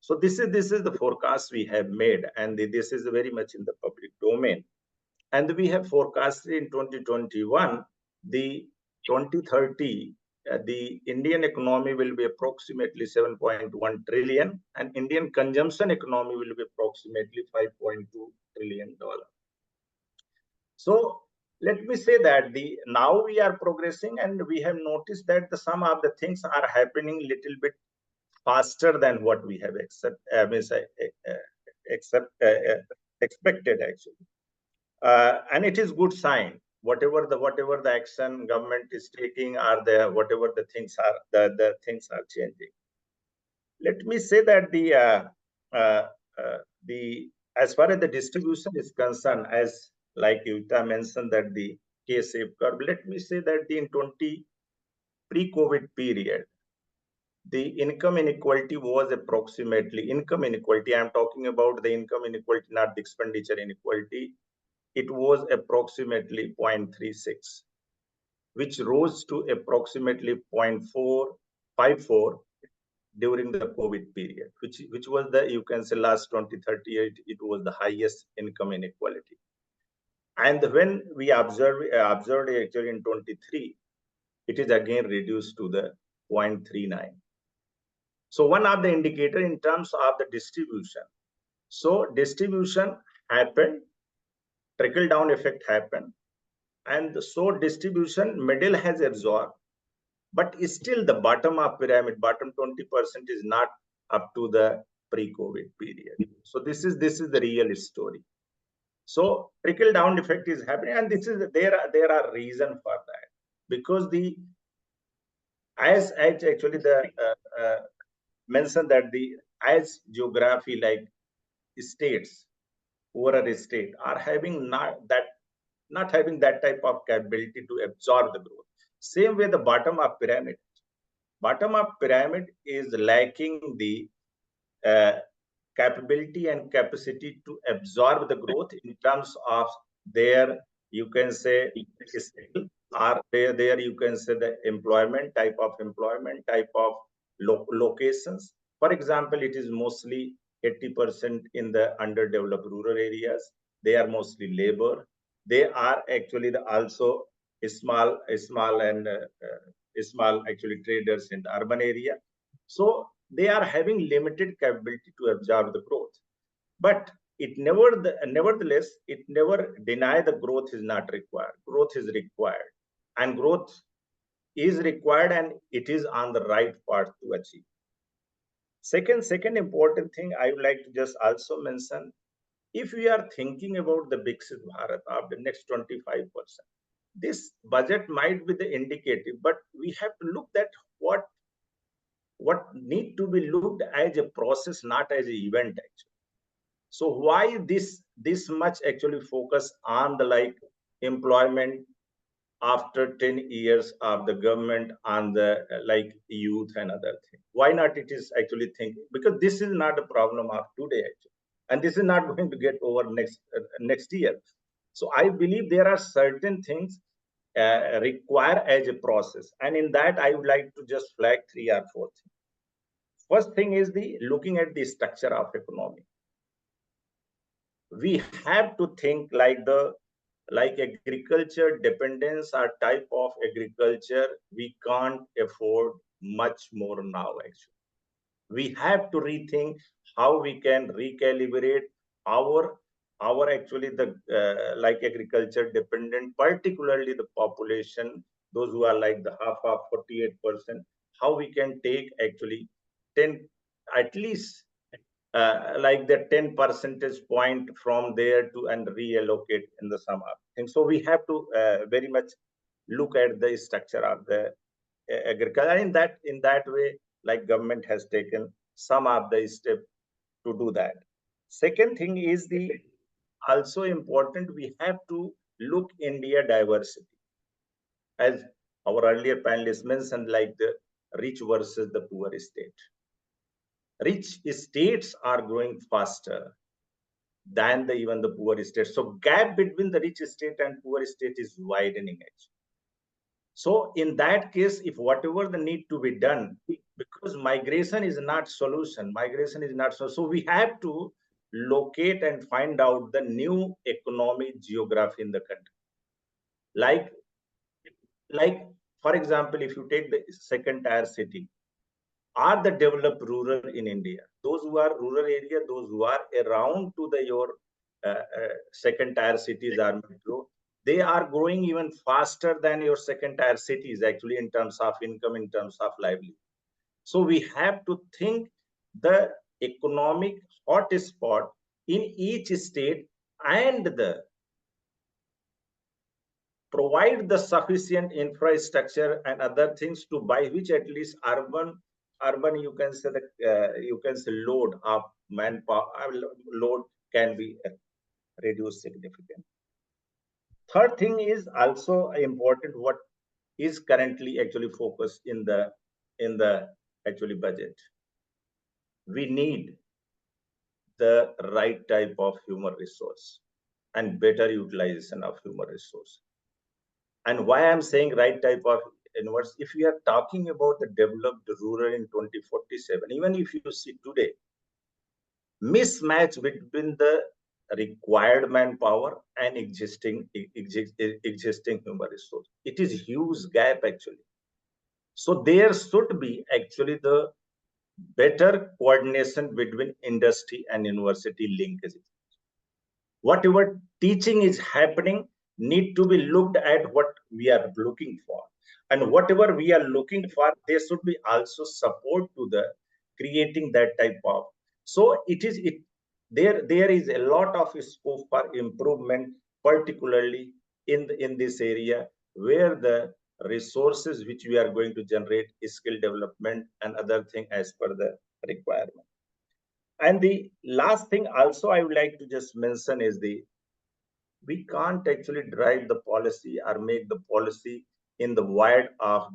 H: So this is the forecast we have made, and this is very much in the public domain. And we have forecasted in 2021, the 2030, the Indian economy will be approximately 7.1 trillion, and Indian consumption economy will be approximately $5.2 trillion. So let me say that now we are progressing, and we have noticed that some of the things are happening little bit faster than what we have expected actually, and it is good sign. Whatever the action government is taking, or whatever the things are, the things are changing. Let me say that as far as the distribution is concerned, as like Yuta mentioned that the K-shape curve. Let me say that in pre-COVID period, the income inequality was approximately, income inequality, I'm talking about the income inequality, not the expenditure inequality, it was approximately 0.36, which rose to approximately 0.454 during the COVID period, which was the, you can say, last 2038, it was the highest income inequality. And when we observed actually in 23, it is again reduced to the 0.39. So one of the indicator in terms of the distribution. So distribution happened, trickle down effect happened, and so distribution middle has absorbed, but still the bottom of pyramid, bottom 20% is not up to the pre-COVID period. So this is the real story. So trickle down effect is happening, and there are reason for that, because as actually the mentioned that as geography, like states, poorer state are having not having that type of capability to absorb the growth. Same way the bottom of pyramid is lacking the capability and capacity to absorb the growth in terms of their, you can say, skill, or there you can say the type of locations. For example, it is mostly 80% in the underdeveloped rural areas. They are mostly labor. They are actually also small actually traders in the urban area. So they are having limited capability to absorb the growth. But nevertheless, it never deny the growth is not required. Growth is required, and growth is required, and it is on the right path to achieve. Second important thing I would like to just also mention, if we are thinking about the Viksit Bharat of the next 25%, this budget might be the indicative, but we have to look at what need to be looked as a process, not as an event actually. So why this much actually focus on the employment after 10 years of the government on the youth and other things? Why not it is actually thinking? Because this is not a problem of today actually, and this is not going to get over next year. So I believe there are certain things require as a process, and in that I would like to just flag 3 or 4 things. First thing is the looking at the structure of economy. We have to think like agriculture dependence or type of agriculture. We can't afford much more now actually. We have to rethink how we can recalibrate our actually the agriculture dependent, particularly the population, those who are like the half of 48%, how we can take actually 10 at least the 10 percentage point from there to and reallocate in the sum up. And so we have to very much look at the structure of the agriculture. And in that way, like government has taken some of the step to do that. Second thing is the also important, we have to look India diversity. As our earlier panelists mentioned, like the rich versus the poor state. Rich states are growing faster than even the poor states. So gap between the rich state and poor state is widening actually. So in that case, if whatever the need to be done, because migration is not solution, so we have to locate and find out the new economic geography in the country. Like for example, if you take the second tier city, are the developed rural in India, those who are rural area, those who are around to your second tier cities or metro, they are growing even faster than your second tier cities actually in terms of income, in terms of livelihood. So we have to think the economic hotspot in each state and provide the sufficient infrastructure and other things to by which at least urban you can say load of manpower load can be reduced significantly. Third thing is also important, what is currently actually focused in the actually budget. We need the right type of human resource and better utilization of human resource. And why I'm saying right type of inverse, if we are talking about the developed rural in 2047, even if you see today, mismatch between the required manpower and existing human resource, it is huge gap actually. So there should be actually the better coordination between industry and university linkages. Whatever teaching is happening need to be looked at what we are looking for, and whatever we are looking for, there should be also support to the creating that type of. So there is a lot of scope for improvement, particularly in this area where the resources which we are going to generate is skill development and other thing as per the requirement. And the last thing also I would like to just mention is we can't actually drive the policy or make the policy in the void of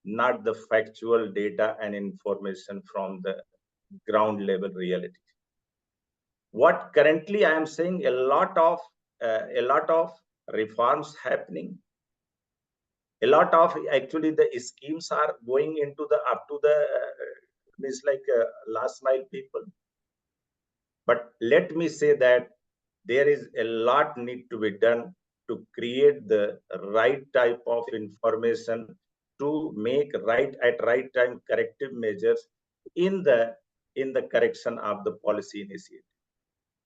H: not the factual data and information from the ground level reality. What currently I am saying, a lot of reforms happening, a lot of actually the schemes are going into the up to the means like last mile people. But let me say that there is a lot need to be done to create the right type of information to make right time corrective measures in the correction of the policy initiative.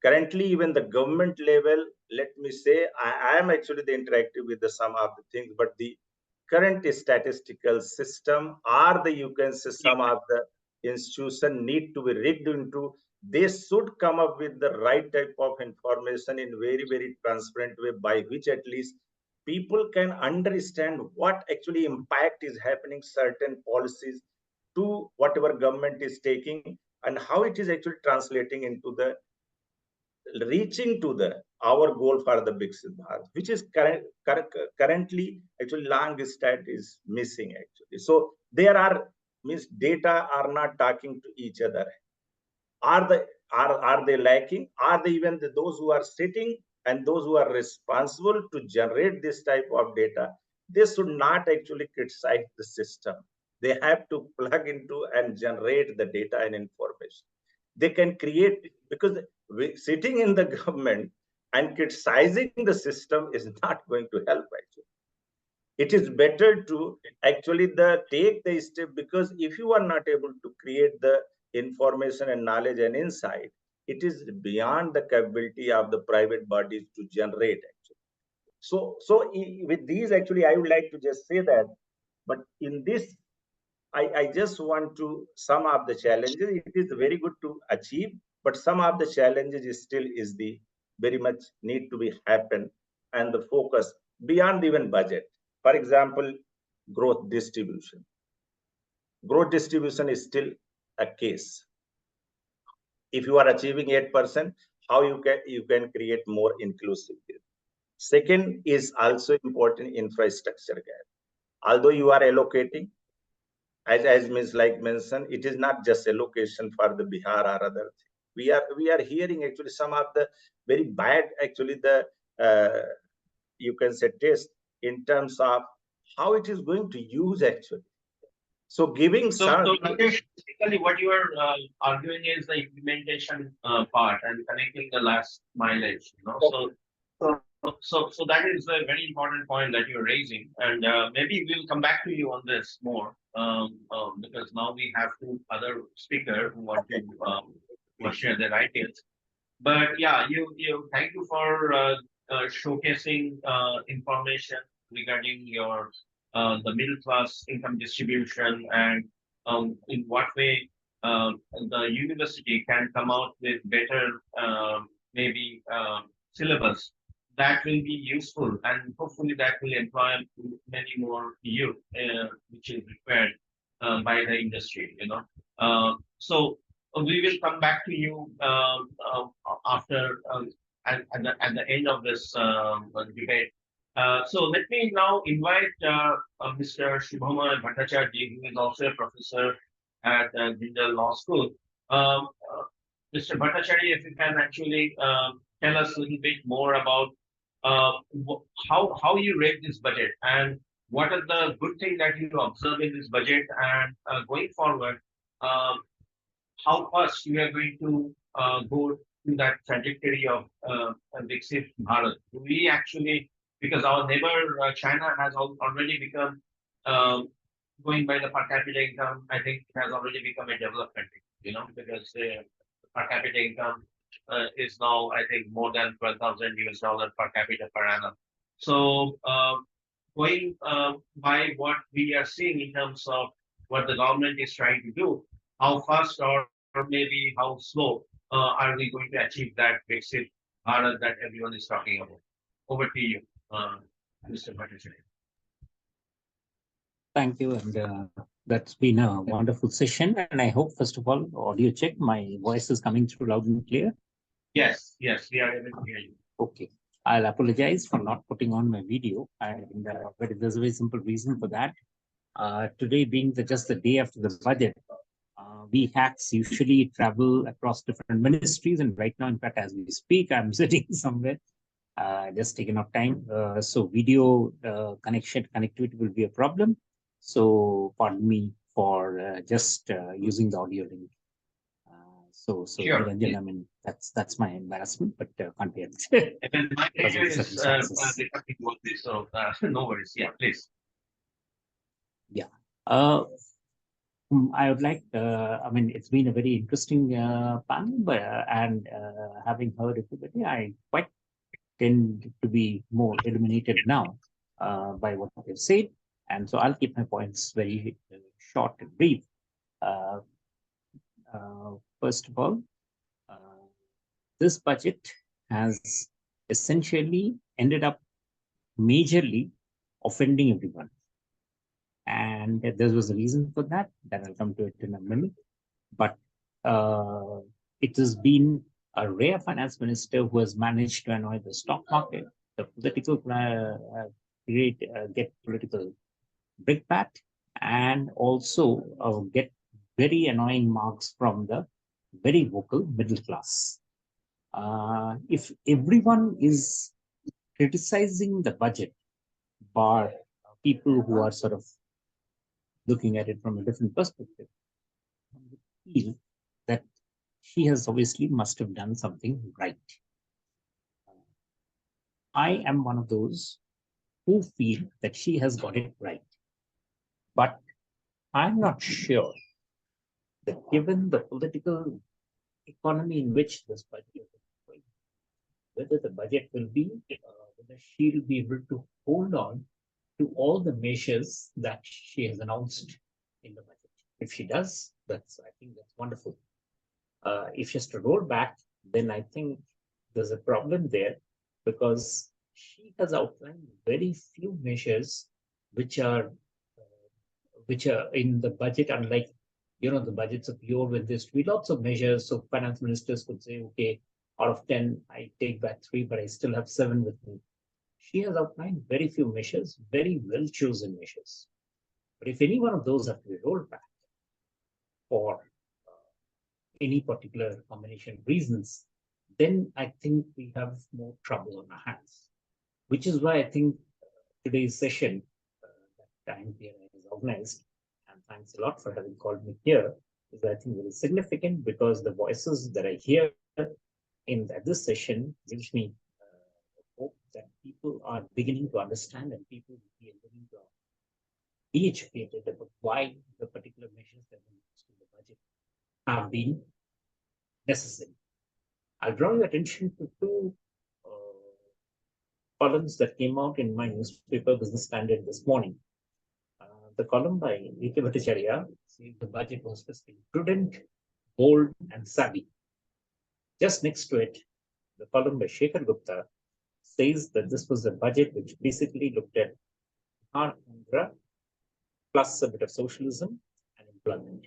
H: Currently, even the government level, let me say, I am actually the interactive with the some of the things, but the current statistical system or the, you can say, some of the institution need to be rigged into, they should come up with the right type of information in very, very transparent way, by which at least people can understand what actually impact is happening, certain policies to whatever government is taking, and how it is actually translating into the reaching to the our goal for the Viksit Bharat, which is currently actually long stat is missing actually. So there are means data are not talking to each other. Are they lacking? Are they even those who are sitting and those who are responsible to generate this type of data? They should not actually criticize the system. They have to plug into and generate the data and information. They can create, because sitting in the government and criticizing the system is not going to help actually. It is better to actually take the step, because if you are not able to create the information and knowledge and insight, it is beyond the capability of the private bodies to generate actually. So with these actually, I would like to just say that, but in this, I just want to sum up the challenges. It is very good to achieve, but some of the challenges is still is the very much need to be happen, and the focus beyond even budget. For example, growth distribution. Growth distribution is still a case. If you are achieving 8%, how you can create more inclusive. Second is also important, infrastructure gap. Although you are allocating, as Ms. Like mentioned, it is not just allocation for the Bihar or other thing. We are hearing actually some of the very bad actually the you can say test in terms of how it is going to use actually. So giving some.
A: So basically, what you are arguing is the implementation part and connecting the last mileage. You know, so that is a very important point that you're raising, and maybe we'll come back to you on this more because now we have two other speakers who want to share their ideas. But yeah, you thank you for showcasing information regarding your the middle class income distribution, and in what way the university can come out with better maybe syllabus that will be useful, and hopefully that will employ many more youth, which is required by the industry. You know, so we will come back to you after at the end of this debate. So let me now invite Mr. Shubhama Bhattacharya, who is also a professor at Geneva Law School. Mr. Bhattacharya, if you can actually tell us a little bit more about how you rate this budget, and what are the good things that you observe in this budget, and going forward, how fast you are going to go to that trajectory of Viksit Bharat. Do we actually, because our neighbor China has already become, going by the per capita income, I think it has already become a developed country, you know, because the per capita income is now, I think, more than $12,000 per capita per annum. So going by what we are seeing in terms of what the government is trying to do, how fast or maybe how slow are we going to achieve that Viksit Bharat that everyone is talking about? Over to you, Mr. Bhattacharya.
I: Thank you, and that's been a wonderful session. And I hope, first of all, audio check, my voice is coming through loud and clear.
A: Yes, we are able to hear you.
I: Okay, I'll apologize for not putting on my video, and but there's a very simple reason for that. Today being just the day after the budget, we hacks usually travel across different ministries, and right now, in fact, as we speak, I'm sitting somewhere, just taking up time. So video connectivity will be a problem. So pardon me for just using the audio link. So
A: Sure.
I: Nilanjan, I mean, that's my embarrassment, but can't be helped.
A: And my pleasure is so no worries. Yeah, please.
I: Yeah. I would like, I mean, it's been a very interesting panel, but and having heard everybody, I quite tend to be more illuminated now by what they've said. And so I'll keep my points very short and brief. First of all, this budget has essentially ended up majorly offending everyone. And there was a reason for that I'll come to it in a minute. But it has been a rare finance minister who has managed to annoy the stock market, the political get political brickbat, and also get very annoying marks from the very vocal middle class. If everyone is criticizing the budget, bar people who are sort of looking at it from a different perspective, feel that she has obviously must have done something right. I am one of those who feel that she has got it right. But I'm not sure that given the political economy in which this budget is going, whether the budget will be, whether she'll be able to hold on to all the measures that she has announced in the budget. If she does, I think that's wonderful. If she has to roll back, then I think there's a problem there, because she has outlined very few measures which are in the budget, unlike, the budgets of yore, when there's to be lots of measures. So finance ministers could say, okay, out of 10, I take back 3, but I still have 7 with me. She has outlined very few measures, very well chosen measures. But if any one of those have to be rolled back for any particular combination of reasons, then I think we have more trouble on our hands. Which is why I think today's session that IMPRI has organized, and thanks a lot for having called me here, is I think very significant, because the voices that I hear at this session gives me hope that people are beginning to understand, and people will be beginning to be educated about why the particular measures that have been used in the budget have been necessary. I'll draw your attention to 2 columns that came out in my newspaper, Business Standard, this morning. The column by Viksit Bharat says the budget was fiscally prudent, bold, and savvy. Just next to it, the column by Shekhar Gupta says that this was a budget which basically looked at Mahindra plus a bit of socialism and employment.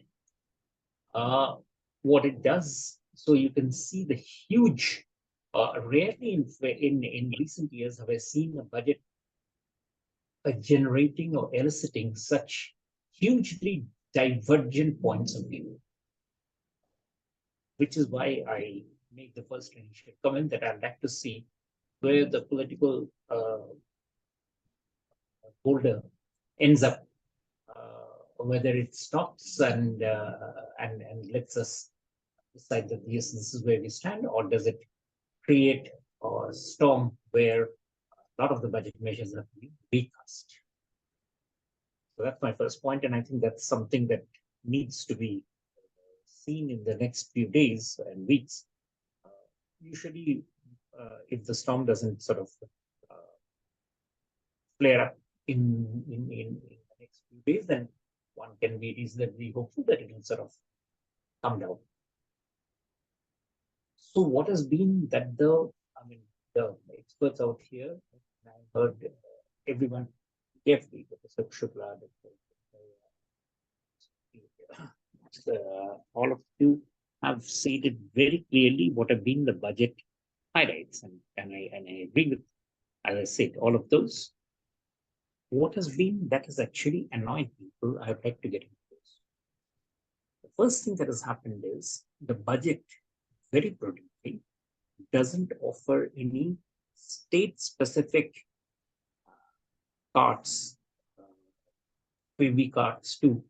I: What it does, so you can see the huge, rarely in recent years have I seen a budget generating or eliciting such hugely divergent points of view. Which is why I made the first initial comment that I'd like to see where the political boulder ends up, whether it stops and lets us decide that yes, this is where we stand, or does it create a storm where a lot of the budget measures have to be recast. So that's my first point, and I think that's something that needs to be seen in the next few days and weeks. Usually, if the storm doesn't sort of flare up in the next few days, then one can be reasonably hopeful that it will sort of come down. So what has been that the experts out here, I heard everyone carefully, Professor Shukla, all of you have stated very clearly what have been the budget highlights, and I agree with, as I said, all of those. What has been that has actually annoyed people, I would like to get into this. The first thing that has happened is the budget, very prudently, doesn't offer any state-specific cards, PV cards to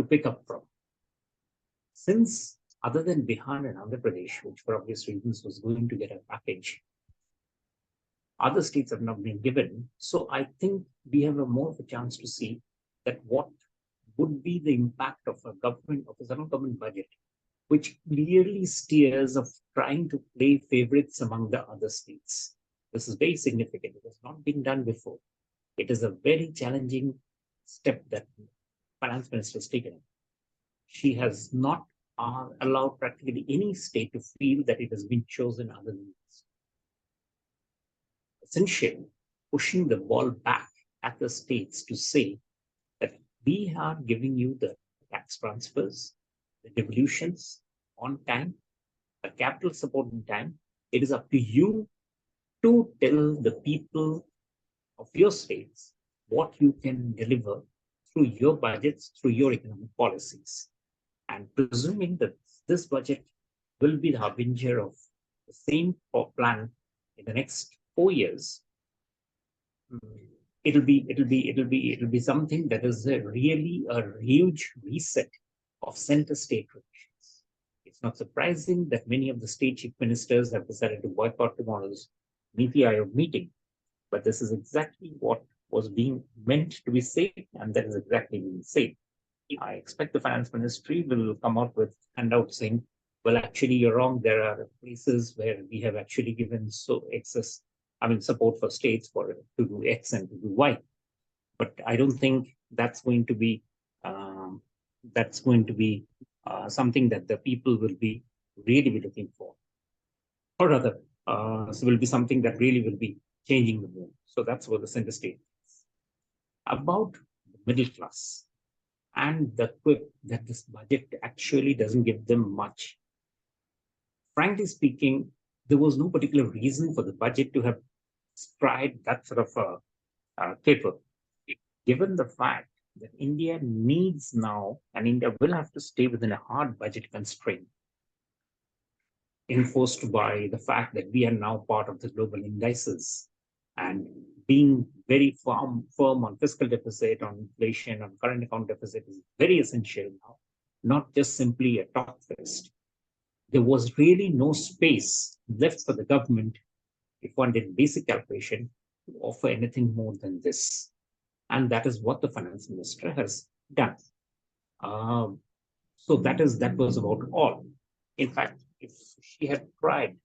I: pick up from. Since other than Bihar and Andhra Pradesh, which for obvious reasons was going to get a package, other states have not been given. So I think we have more of a chance to see that what would be the impact of a government, of a central government budget, which clearly steers of trying to play favorites among the other states. This is very significant. It has not been done before. It is a very challenging step that finance minister has taken. She has not allowed practically any state to feel that it has been chosen other than this. Essentially, pushing the ball back at the states to say that we are giving you the tax transfers, the devolutions on time, the capital support on time. It is up to you to tell the people of your states what you can deliver through your budgets, through your economic policies. And presuming that this budget will be the harbinger of the same plan in the next 4 years, it'll be something that is really a huge reset of center-state relations. It's not surprising that many of the state chief ministers have decided to boycott tomorrow's Niti Aayog meeting, but this is exactly what was being meant to be said, and that is exactly being said. I expect the finance ministry will come out with handouts saying, well, actually, you're wrong. There are places where we have actually given excess, support for states to do X and to do Y. But I don't think that's going to be something that the people will be really looking for, or rather, so will be something that really will be changing the mood. So that's what the center state is. About the middle class and the quip that this budget actually doesn't give them much. Frankly speaking, there was no particular reason for the budget to have tried that sort of a paper, given the fact that India needs now, and India will have to stay within a hard budget constraint enforced by the fact that we are now part of the global indices, and being very firm on fiscal deficit, on inflation, on current account deficit is very essential now, not just simply a talk fest. There was really no space left for the government, if one did basic calculation, to offer anything more than this. And that is what the finance minister has done. So that was about all. In fact, if she had tried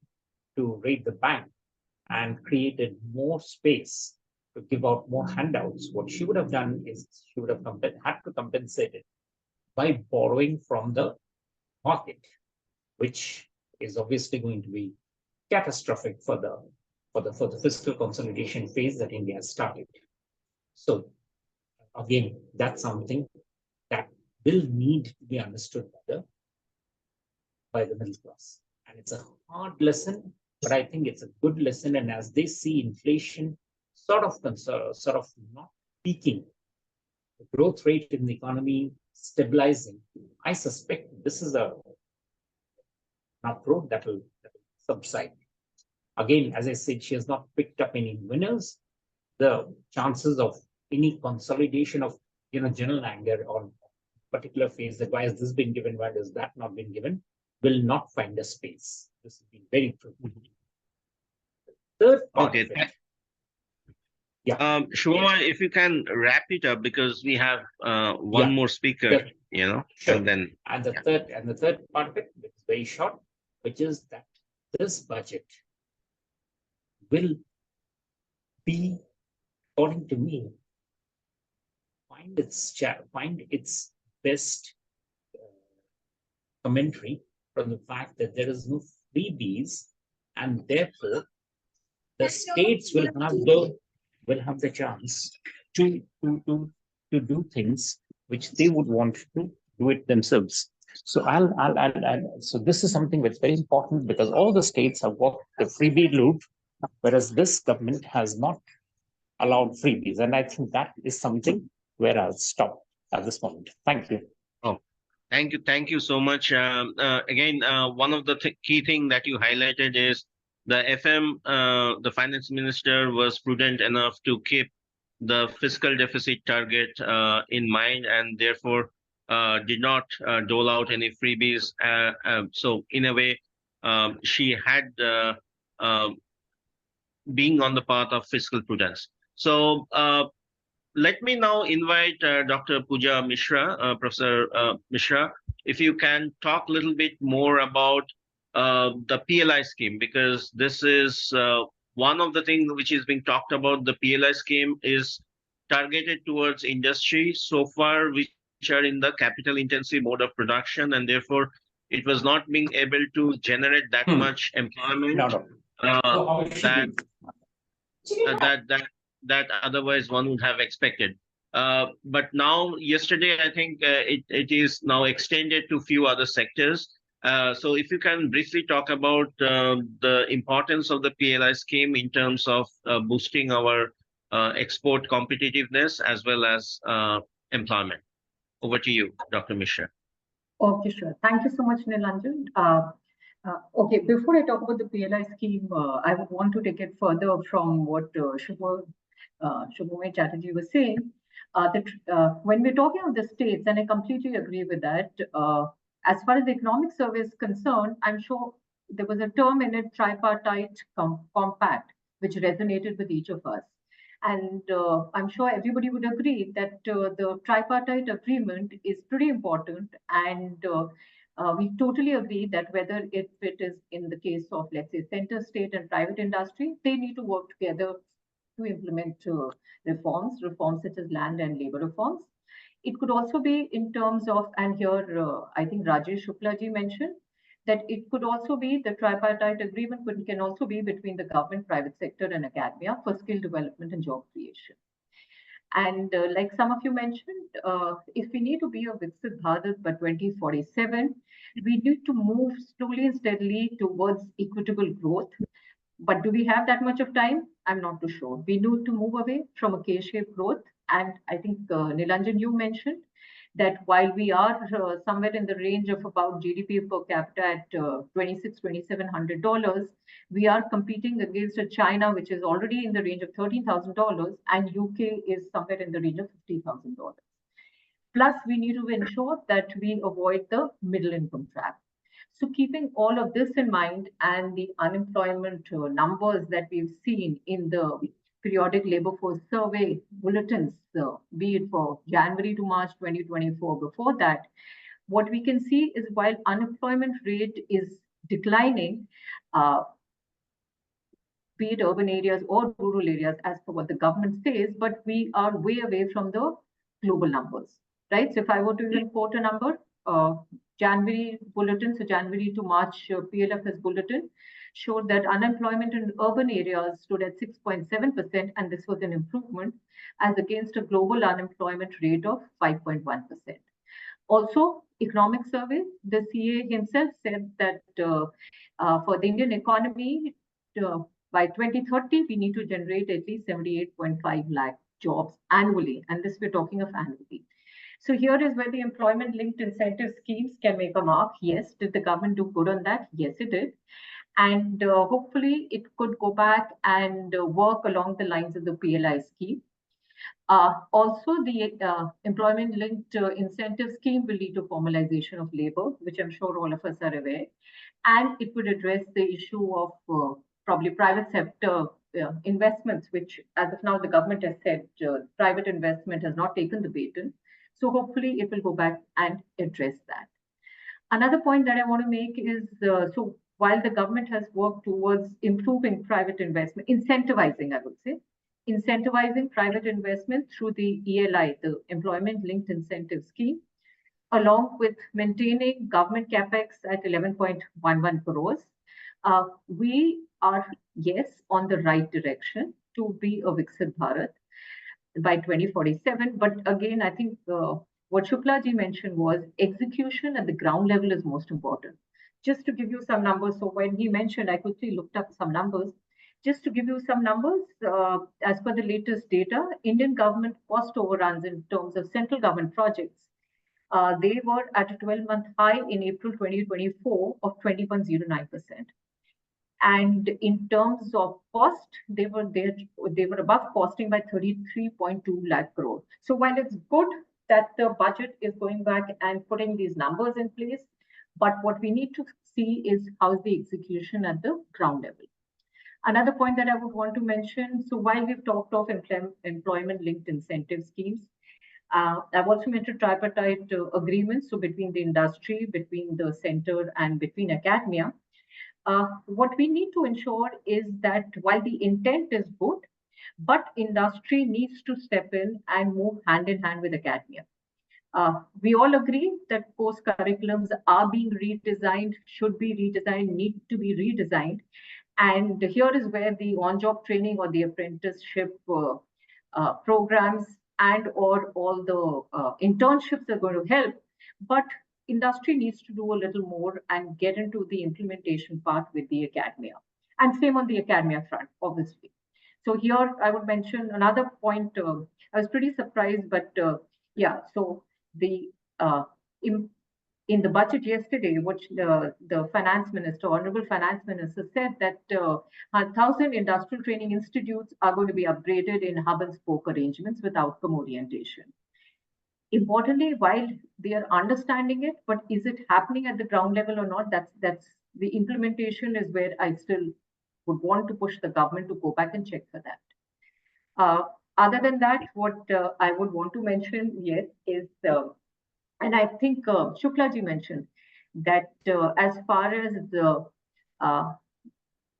I: to raid the bank and created more space to give out more handouts, what she would have done is she would have had to compensate it by borrowing from the market, which is obviously going to be catastrophic for the fiscal consolidation phase that India has started. So again, that's something that will need to be understood better by the middle class. And it's a hard lesson, but I think it's a good lesson. And as they see inflation sort of not peaking, the growth rate in the economy stabilizing, I suspect this is an approach that will subside. Again, as I said, she has not picked up any winners. The chances of any consolidation of general anger on particular phase, that why has this been given, why has that not been given, will not find a space. This has been very true. Third part of it,
A: Shubham, if you can wrap it up, because we have one more speaker,
I: sure.
A: and then
I: the third part of it, which is very short, which is that this budget will be, according to me, find its best commentary from the fact that there is no freebies, and therefore the states will have the chance to do things which they would want to do it themselves. So so this is something that's very important, because all the states have walked the freebie route, whereas this government has not allowed freebies. And I think that is something where I'll stop at this moment. Thank you.
A: Oh, thank you so much. Again, one of the key thing that you highlighted is the the finance minister was prudent enough to keep the fiscal deficit target in mind, and therefore did not dole out any freebies. So in a way, she had being on the path of fiscal prudence. So let me now invite Dr. Pooja Mishra, Professor Mishra, if you can talk a little bit more about the PLI scheme, because this is one of the things which is being talked about. The PLI scheme is targeted towards industry so far, which are in the capital intensive mode of production, and therefore it was not being able to generate that much employment that that otherwise one would have expected. But now, yesterday, I think it is now extended to few other sectors. So if you can briefly talk about the importance of the PLI scheme in terms of boosting our export competitiveness as well as employment. Over to you, Dr. Mishra.
E: Okay, sure. Thank you so much, Nilanjan. Okay, before I talk about the PLI scheme, I would want to take it further from what Shubhomay Chatterjee was saying. When we're talking of the states, and I completely agree with that, as far as the economic survey is concerned, I'm sure there was a term in it, tripartite compact, which resonated with each of us. And I'm sure everybody would agree that the tripartite agreement is pretty important. And we totally agree that whether it is in the case of, let's say, center, state, and private industry, they need to work together to implement reforms such as land and labor reforms. It could also be in terms of, and here I think Rajesh Shukla ji mentioned, that it could also be the tripartite agreement, but it can also be between the government, private sector, and academia for skill development and job creation. And like some of you mentioned, if we need to be a Viksit Bharat by 2047, we need to move slowly and steadily towards equitable growth. But do we have that much of time? I'm not too sure. We need to move away from a K-shaped growth. And I think, Nilanjan, you mentioned that while we are somewhere in the range of about GDP per capita at $2,700, we are competing against a China, which is already in the range of $13,000, and UK is somewhere in the range of $50,000. Plus, we need to ensure that we avoid the middle income trap. So keeping all of this in mind and the unemployment numbers that we've seen in the periodic labor force survey bulletins, be it for January to March 2024, before that, what we can see is while unemployment rate is declining, be it urban areas or rural areas, as per what the government says, but we are way away from the global numbers, right? So if I were to even quote a number, January bulletin, so January to March PLFS bulletin showed that unemployment in urban areas stood at 6.7%, and this was an improvement as against a global unemployment rate of 5.1%. Also, economic survey, the CA himself said that for the Indian economy, by 2030, we need to generate at least 78.5 lakh jobs annually, and this we're talking of annually. So here is where the employment-linked incentive schemes can make a mark. Yes, did the government do good on that? Yes, it did. And hopefully it could go back and work along the lines of the PLI scheme. Also, the employment-linked incentive scheme will lead to formalization of labor, which I'm sure all of us are aware. And it would address the issue of probably private sector investments, which as of now, the government has said private investment has not taken the baton. So hopefully it will go back and address that. Another point that I want to make is, so while the government has worked towards improving private investment, incentivizing, I would say, incentivizing private investment through the ELI, the Employment Linked Incentive Scheme, along with maintaining government capex at 11.11 crores, we are, yes, on the right direction to be a Viksit Bharat by 2047. But again, I think what Shukla ji mentioned was execution at the ground level is most important. Just to give you some numbers, so when he mentioned, I quickly looked up some numbers. Just to give you some numbers, as per the latest data, Indian government cost overruns in terms of central government projects, they were at a 12-month high in April 2024 of 20.09%. And in terms of cost, they were above costing by 33.2 lakh crore. So while it's good that the budget is going back and putting these numbers in place, but what we need to see is how's the execution at the ground level. Another point that I would want to mention, so while we've talked of employment-linked incentive schemes, I've also mentioned tripartite agreements, so between the industry, between the center, and between academia. What we need to ensure is that while the intent is good, but industry needs to step in and move hand in hand with academia. We all agree that course curriculums are being redesigned, should be redesigned, need to be redesigned. And here is where the on-job training or the apprenticeship programs and or all the internships are going to help. But industry needs to do a little more and get into the implementation part with the academia. And same on the academia front, obviously. So here I would mention another point. I was pretty surprised, but yeah, so the in the budget yesterday, which the finance minister, honorable finance minister, said that 1,000 industrial training institutes are going to be upgraded in hub and spoke arrangements with outcome orientation. Importantly, while they are understanding it, but is it happening at the ground level or not? That's the implementation is where I still would want to push the government to go back and check for that. Other than that, what I would want to mention, yes, is and I think Shukla ji mentioned that as far as the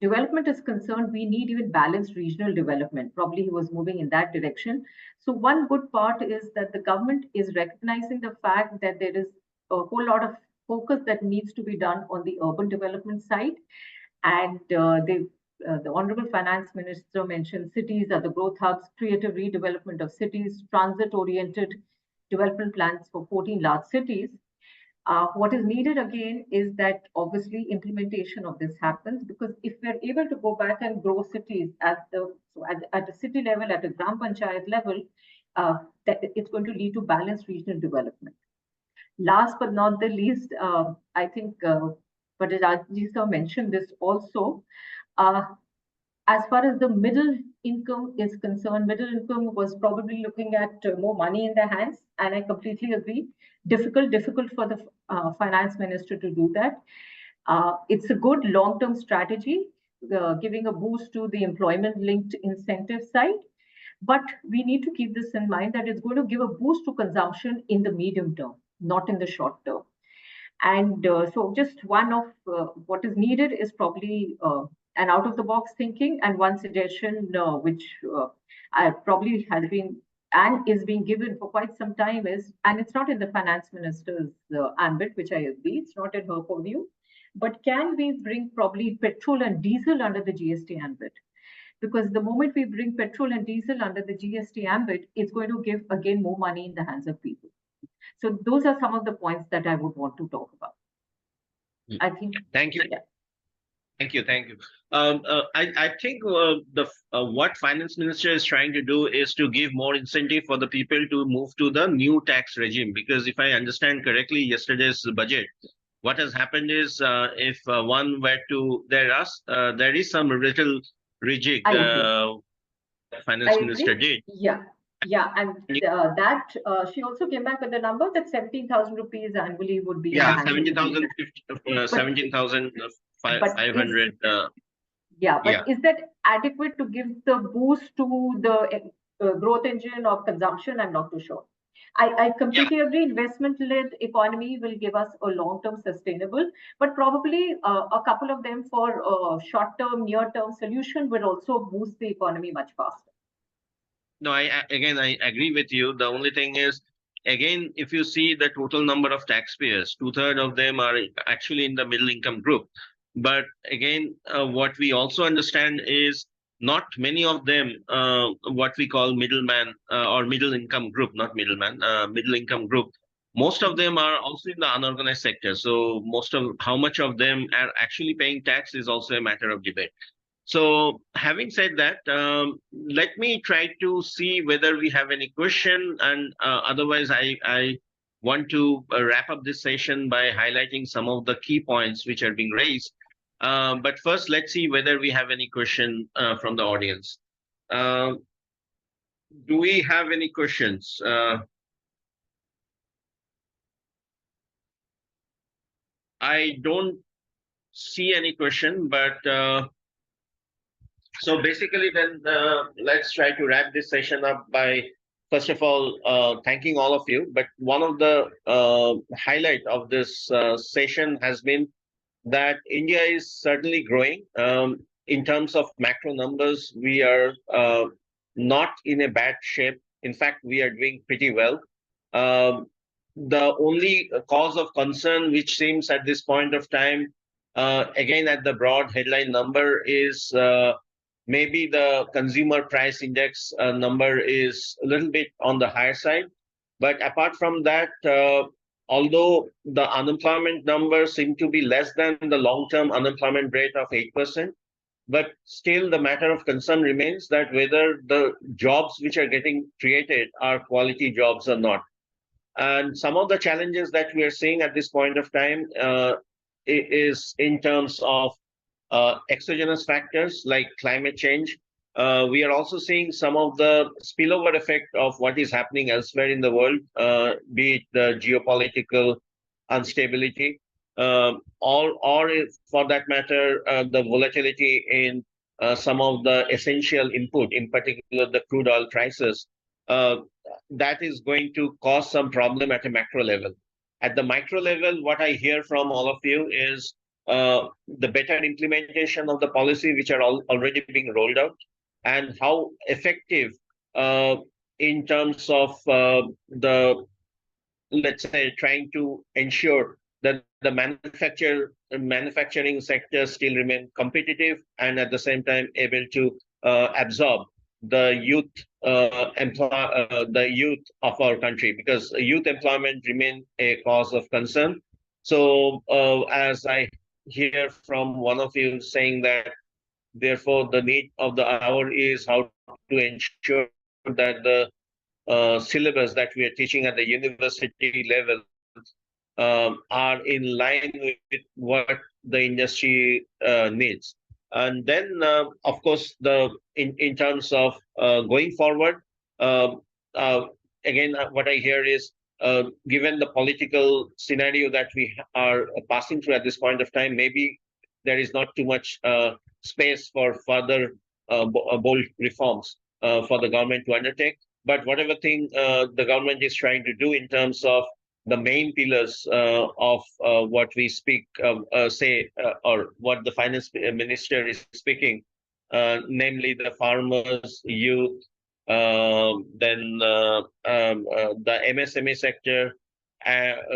E: development is concerned, we need even balanced regional development. Probably he was moving in that direction. So one good part is that the government is recognizing the fact that there is a whole lot of focus that needs to be done on the urban development side. And the Honorable Finance Minister mentioned cities are the growth hubs, creative redevelopment of cities, transit-oriented development plans for 14 large cities. What is needed again is that obviously implementation of this happens, because if we're able to go back and grow cities at the city level, at the Gram Panchayat level, that it's going to lead to balanced regional development. Last but not the least, I think Bhattacharya sir mentioned this also. As far as the middle income is concerned, middle income was probably looking at more money in their hands, and I completely agree. Difficult for the finance minister to do that. It's a good long-term strategy, giving a boost to the employment-linked incentive side. But we need to keep this in mind that it's going to give a boost to consumption in the medium term, not in the short term. And so just one of what is needed is probably an out-of-the-box thinking. And one suggestion which probably has been and is being given for quite some time is, and it's not in the finance minister's ambit, which I agree, it's not in her purview, but can we bring probably petrol and diesel under the GST ambit? Because the moment we bring petrol and diesel under the GST ambit, it's going to give again more money in the hands of people. So those are some of the points that I would want to talk about. I think.
A: Thank you.
E: Yeah.
A: Thank you. I think what finance minister is trying to do is to give more incentive for the people to move to the new tax regime. Because if I understand correctly, yesterday's budget, what has happened is if one were to, there is some little rejig finance minister did.
E: Yeah, and that she also came back with the number that 17,000 rupees annually would be.
A: Yeah, 17,500.
E: Is that adequate to give the boost to the growth engine of consumption? I'm not too sure. I completely agree. Investment-led economy will give us a long-term sustainable, but probably a couple of them for short-term, near-term solution will also boost the economy much faster.
A: No, I agree with you. The only thing is, again, if you see the total number of taxpayers, 2/3 of them are actually in the middle income group. But again, what we also understand is not many of them, what we call middleman or middle income group, not middleman, middle income group. Most of them are also in the unorganized sector. So how much of them are actually paying tax is also a matter of debate. So having said that, let me try to see whether we have any question, and otherwise I want to wrap up this session by highlighting some of the key points which are being raised. But first, let's see whether we have any question from the audience. Do we have any questions? I don't see any question, but So basically, then let's try to wrap this session up by first of all thanking all of you. But one of the highlight of this session has been that India is certainly growing. In terms of macro numbers, we are not in a bad shape. In fact, we are doing pretty well. The only cause of concern, which seems at this point of time, again at the broad headline number, is maybe the consumer price index number is a little bit on the higher side. But apart from that, although the unemployment numbers seem to be less than the long-term unemployment rate of 8%, but still the matter of concern remains that whether the jobs which are getting created are quality jobs or not. And some of the challenges that we are seeing at this point of time is in terms of exogenous factors like climate change. We are also seeing some of the spillover effect of what is happening elsewhere in the world, be it the geopolitical instability, or if, for that matter, the volatility in some of the essential input, in particular the crude oil prices. That is going to cause some problem at a macro level. At the micro level, what I hear from all of you is the better implementation of the policy which are already being rolled out, and how effective in terms of the, let's say, trying to ensure that the manufacturing sector still remain competitive and at the same time able to absorb the youth the youth of our country, because youth employment remain a cause of concern. So as I hear from one of you saying that, therefore, the need of the hour is how to ensure that the syllabus that we are teaching at the university level are in line with what the industry needs. And then, of course, in terms of going forward, again, what I hear is, given the political scenario that we are passing through at this point of time, maybe there is not too much space for further bold reforms for the government to undertake. But whatever thing the government is trying to do in terms of the main pillars of what we speak, or what the finance minister is speaking, namely the farmers, youth, then the MSME sector.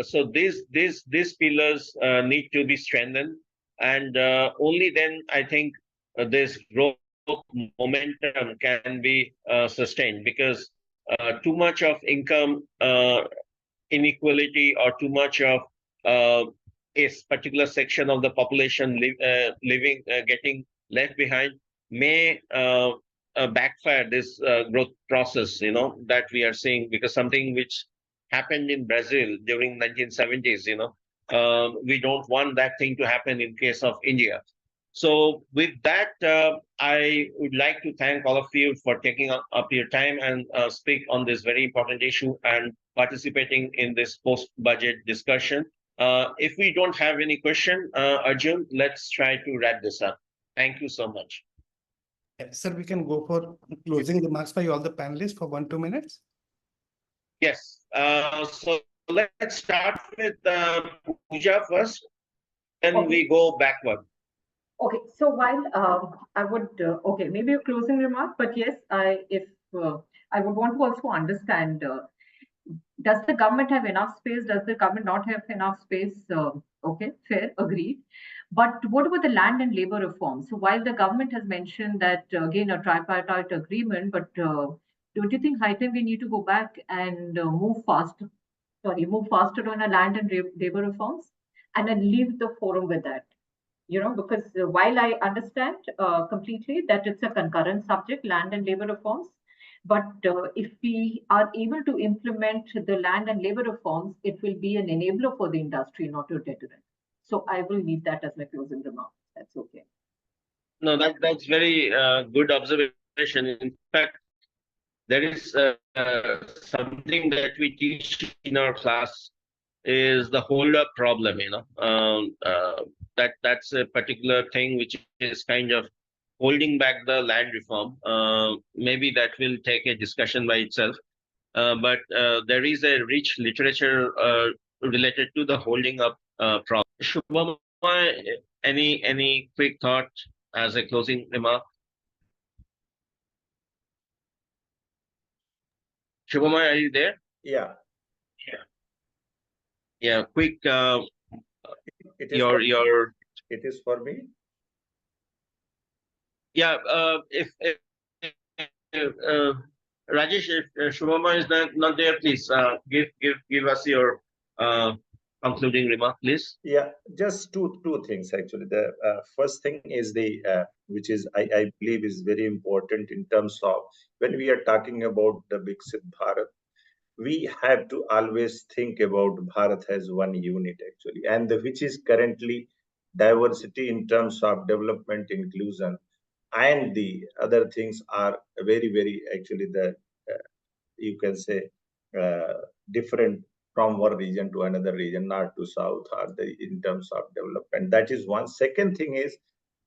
A: So these pillars need to be strengthened, and only then I think this growth momentum can be sustained, because too much of income inequality or too much of a particular section of the population getting left behind may backfire this growth process, that we are seeing, because something which happened in Brazil during 1970s, we don't want that thing to happen in case of India. So with that, I would like to thank all of you for taking up your time and speak on this very important issue and participating in this post-budget discussion. If we don't have any question, Arjun, let's try to wrap this up. Thank you so much.
F: Sir, we can go for closing remarks by all the panelists for 1-2 minutes.
A: Yes. So let's start with Pooja first, then we go backward.
E: Okay, so while I would maybe a closing remark, but yes, I would want to also understand, does the government have enough space? Does the government not have enough space? Okay, fair, agreed. But what about the land and labor reforms? So while the government has mentioned that again a tripartite agreement, but don't you think high time we need to go back and move faster on a land and labor reforms, and then leave the forum with that? Because while I understand completely that it's a concurrent subject, land and labor reforms, but if we are able to implement the land and labor reforms, it will be an enabler for the industry, not a deterrent. So I will leave that as my closing remark. That's okay.
A: No, that's very good observation. In fact, there is something that we teach in our class is the hold-up problem. That's a particular thing which is kind of holding back the land reform. Maybe that will take a discussion by itself. But there is a rich literature related to the holding up problem. Shubham, any quick thought as a closing remark? Shubham, are you there?
H: Yeah.
A: Yeah, quick.
H: It is
A: Your.
H: It is for me.
A: Yeah. If Rajesh, if Shubham is not there, please give us your concluding remark, please.
H: Yeah, just two things actually. The first thing is which is I believe is very important in terms of when we are talking about the Viksit Bharat, we have to always think about Bharat as one unit actually, and which is currently diversity in terms of development, inclusion, and the other things are very actually you can say uh, different from one region to another region, north to south, or in terms of development. That is one. Second thing is,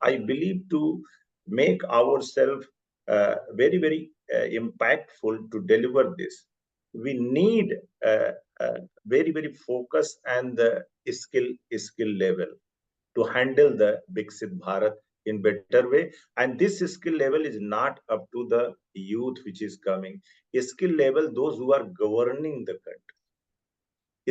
H: I believe to make ourselves very impactful to deliver this, we need very focus and the skill level to handle the Viksit Bharat in better way. And this skill level is not up to the youth which is coming. Skill level, those who are governing the country.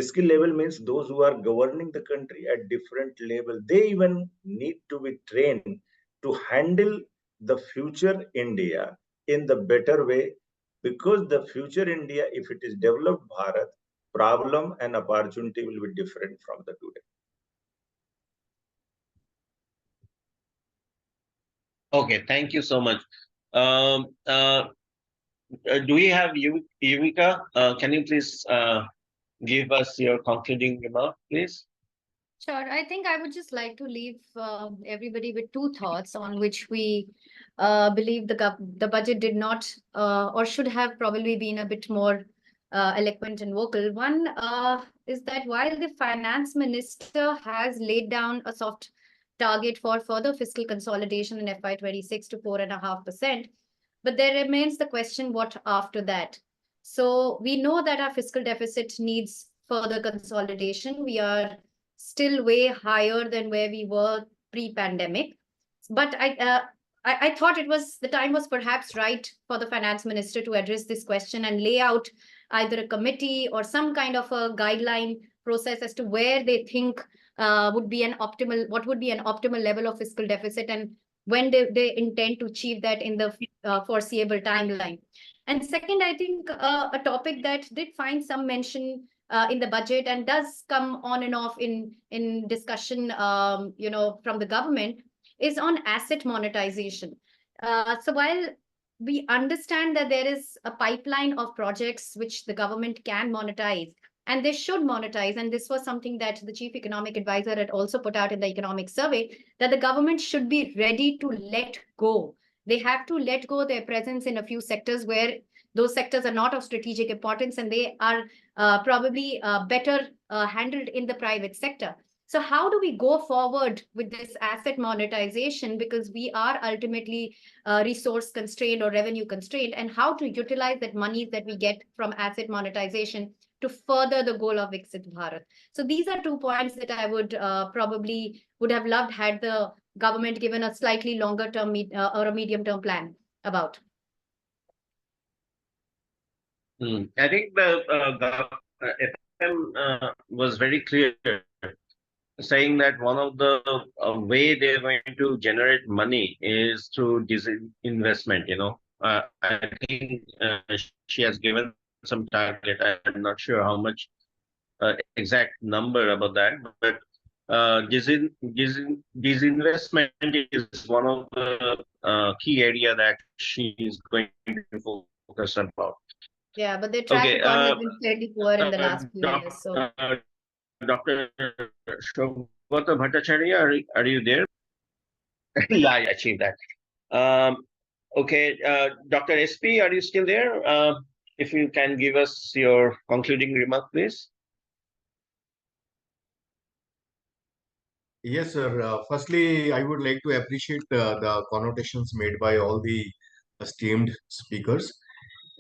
H: Skill level means those who are governing the country at different level. They even need to be trained to handle the future India in the better way, because the future India, if it is developed Bharat, problem and opportunity will be different from the today.
A: Okay, thank you so much. Do we have Yuvika? Can you please give us your concluding remark, please?
D: Sure. I think I would just like to leave everybody with two thoughts on which we believe the budget did not or should have probably been a bit more eloquent and vocal. One is that while the finance minister has laid down a soft target for further fiscal consolidation in FY26 to 4.5%, but there remains the question, what after that? So we know that our fiscal deficit needs further consolidation. We are still way higher than where we were pre-pandemic. But I thought the time was perhaps right for the finance minister to address this question and lay out either a committee or some kind of a guideline process as to where they think what would be an optimal level of fiscal deficit, and when they intend to achieve that in the foreseeable timeline. And second, I think a topic that did find some mention in the budget and does come on and off in discussion, from the government, is on asset monetization. So while we understand that there is a pipeline of projects which the government can monetize, and they should monetize, and this was something that the chief economic advisor had also put out in the economic survey, that the government should be ready to let go. They have to let go their presence in a few sectors where those sectors are not of strategic importance, and they are probably better handled in the private sector. So how do we go forward with this asset monetization? Because we are ultimately resource constrained or revenue constrained, and how to utilize that money that we get from asset monetization to further the goal of Viksit Bharat. So these are 2 points that I would would have loved had the government given a slightly longer term or a medium term plan about.
A: I think the FM was very clear, saying that one of the way they're going to generate money is through disinvestment. I think she has given some target. I'm not sure how much exact number about that, but disinvestment is one of the key area that she is going to focus on.
D: Yeah, but their track record has been fairly poor in the last few years. So,
A: Dr. Shobhata Bhattacharya, are you there? Yeah, I achieved that. Okay, Dr. SP, are you still there? If you can give us your concluding remark, please.
C: Yes, sir. Firstly, I would like to appreciate the connotations made by all the esteemed speakers,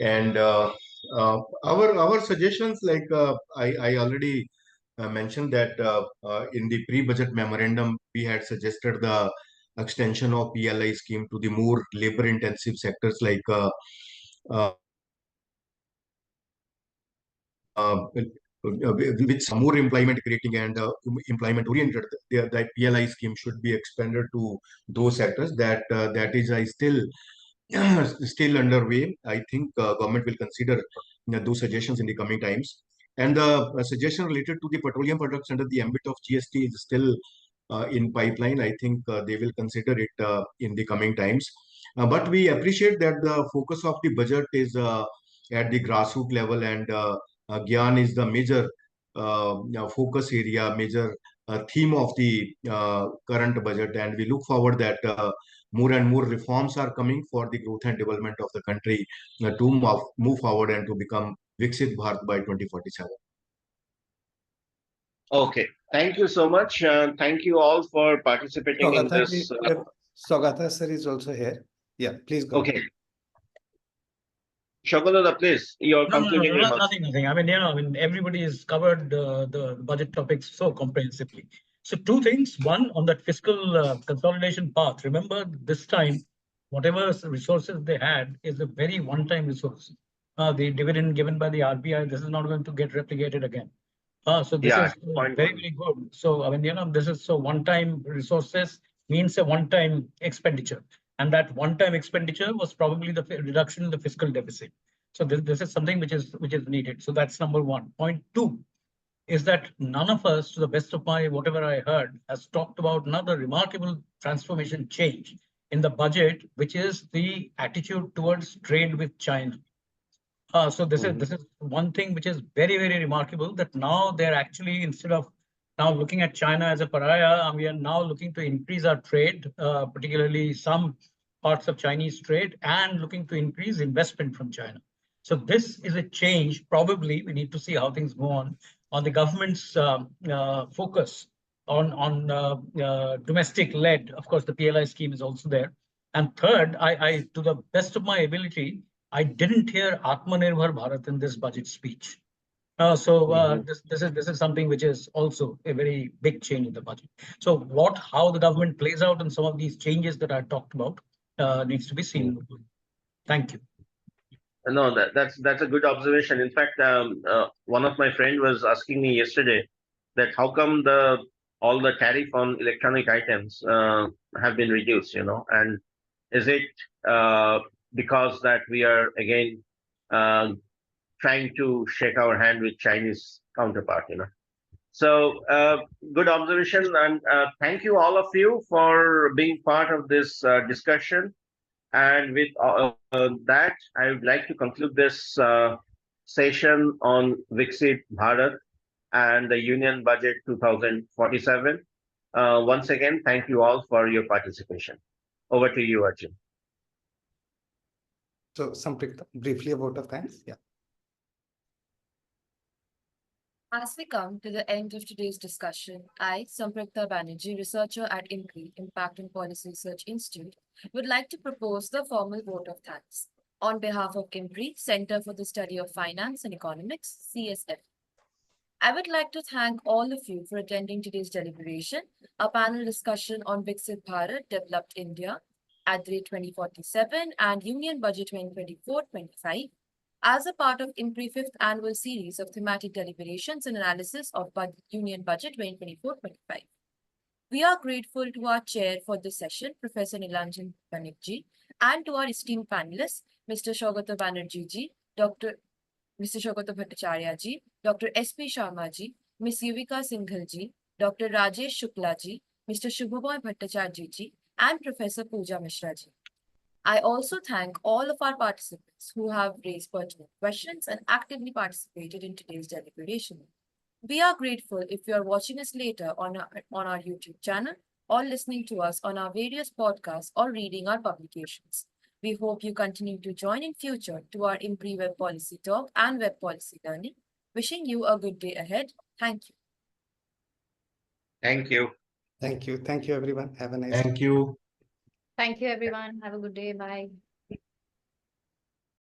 C: and our suggestions. Like I already mentioned that in the pre-budget memorandum, we had suggested the extension of PLI scheme to the more labor-intensive sectors like uh, with some more employment creating and employment oriented, that PLI scheme should be expanded to those sectors. That is still still underway. I think government will consider those suggestions in the coming times. And the suggestion related to the petroleum products under the ambit of GST is still in pipeline. I think they will consider it in the coming times. But we appreciate that the focus of the budget is at the grassroots level, and Gyan is the major focus area, major theme of the current budget. And we look forward that more and more reforms are coming for the growth and development of the country to move forward and to become Viksit Bharat by 2047.
A: Okay, thank you so much. Thank you all for participating in this.
F: Saugata sir is also here. Yeah, please go.
A: Okay. Shagulada, please, your concluding remarks.
G: Nothing. I mean, everybody has covered the budget topics so comprehensively. So two things. One, on that fiscal consolidation path, remember this time, whatever resources they had is a very one-time resource. The dividend given by the RBI, this is not going to get replicated again. So this is very, very good. So, I mean, this is so one-time resources means a one-time expenditure. And that one-time expenditure was probably the reduction in the fiscal deficit. So this is something which is needed. So that's number one. Point two is that none of us, to the best of my whatever I heard, has talked about another remarkable transformation change in the budget, which is the attitude towards trade with China. So this is one thing which is very, very remarkable, that now they're actually, instead of now looking at China as a pariah, we are now looking to increase our trade, particularly some parts of Chinese trade, and looking to increase investment from China. So this is a change. Probably we need to see how things go on the government's focus on domestic led. Of course, the PLI scheme is also there. And third, I to the best of my ability, I didn't hear Atmanirbhar Bharat in this budget speech. This is something which is also a very big change in the budget. So how the government plays out in some of these changes that I talked about needs to be seen. Thank you.
A: No, that's a good observation. In fact, one of my friend was asking me yesterday that how come all the tariff on electronic items have been reduced, and is it because that we are again trying to shake our hand with Chinese counterpart, So good observation, and thank you all of you for being part of this discussion. And with that, I would like to conclude this session on Viksit Bharat and the Union Budget 2047. Once again, thank you all for your participation. Over to you, Arjun.
F: So, Samprikta, briefly a vote of thanks. Yeah.
B: As we come to the end of today's discussion, I, Samprikta Banerjee, researcher at IMPRI, Impact and Policy Research Institute, would like to propose the formal vote of thanks. On behalf of IMPRI, Center for the Study of Finance and Economics, CSFE. I would like to thank all of you for attending today's deliberation, a panel discussion on Viksit Bharat, Developed India, ADRI 2047 and Union Budget 2024-25 as a part of IMPRI 5th Annual Series of Thematic Deliberations and Analysis of Union Budget 2024-25. We are grateful to our chair for this session, Professor Nilanjan Banik, and to our esteemed panelists, Mr. Saugata Banerjee ji, Mr. Saugata Bhattacharya ji, Dr. S.P. Sharma ji, Ms. Yuvika Singhal ji, Dr. Rajesh Shukla ji, Mr. Shubhamoy Bhattacharya ji, and Professor Pooja Mishra ji. I also thank all of our participants who have raised pertinent questions and actively participated in today's deliberation. We are grateful if you are watching us later on our YouTube channel or listening to us on our various podcasts or reading our publications. We hope you continue to join in future to our IMPRI Web Policy Talk and Web Policy Learning. Wishing you a good day ahead. Thank you.
A: Thank you.
F: Thank you. Thank you, everyone. Have a nice day.
C: Thank you.
D: Thank you, everyone. Have a good day. Bye.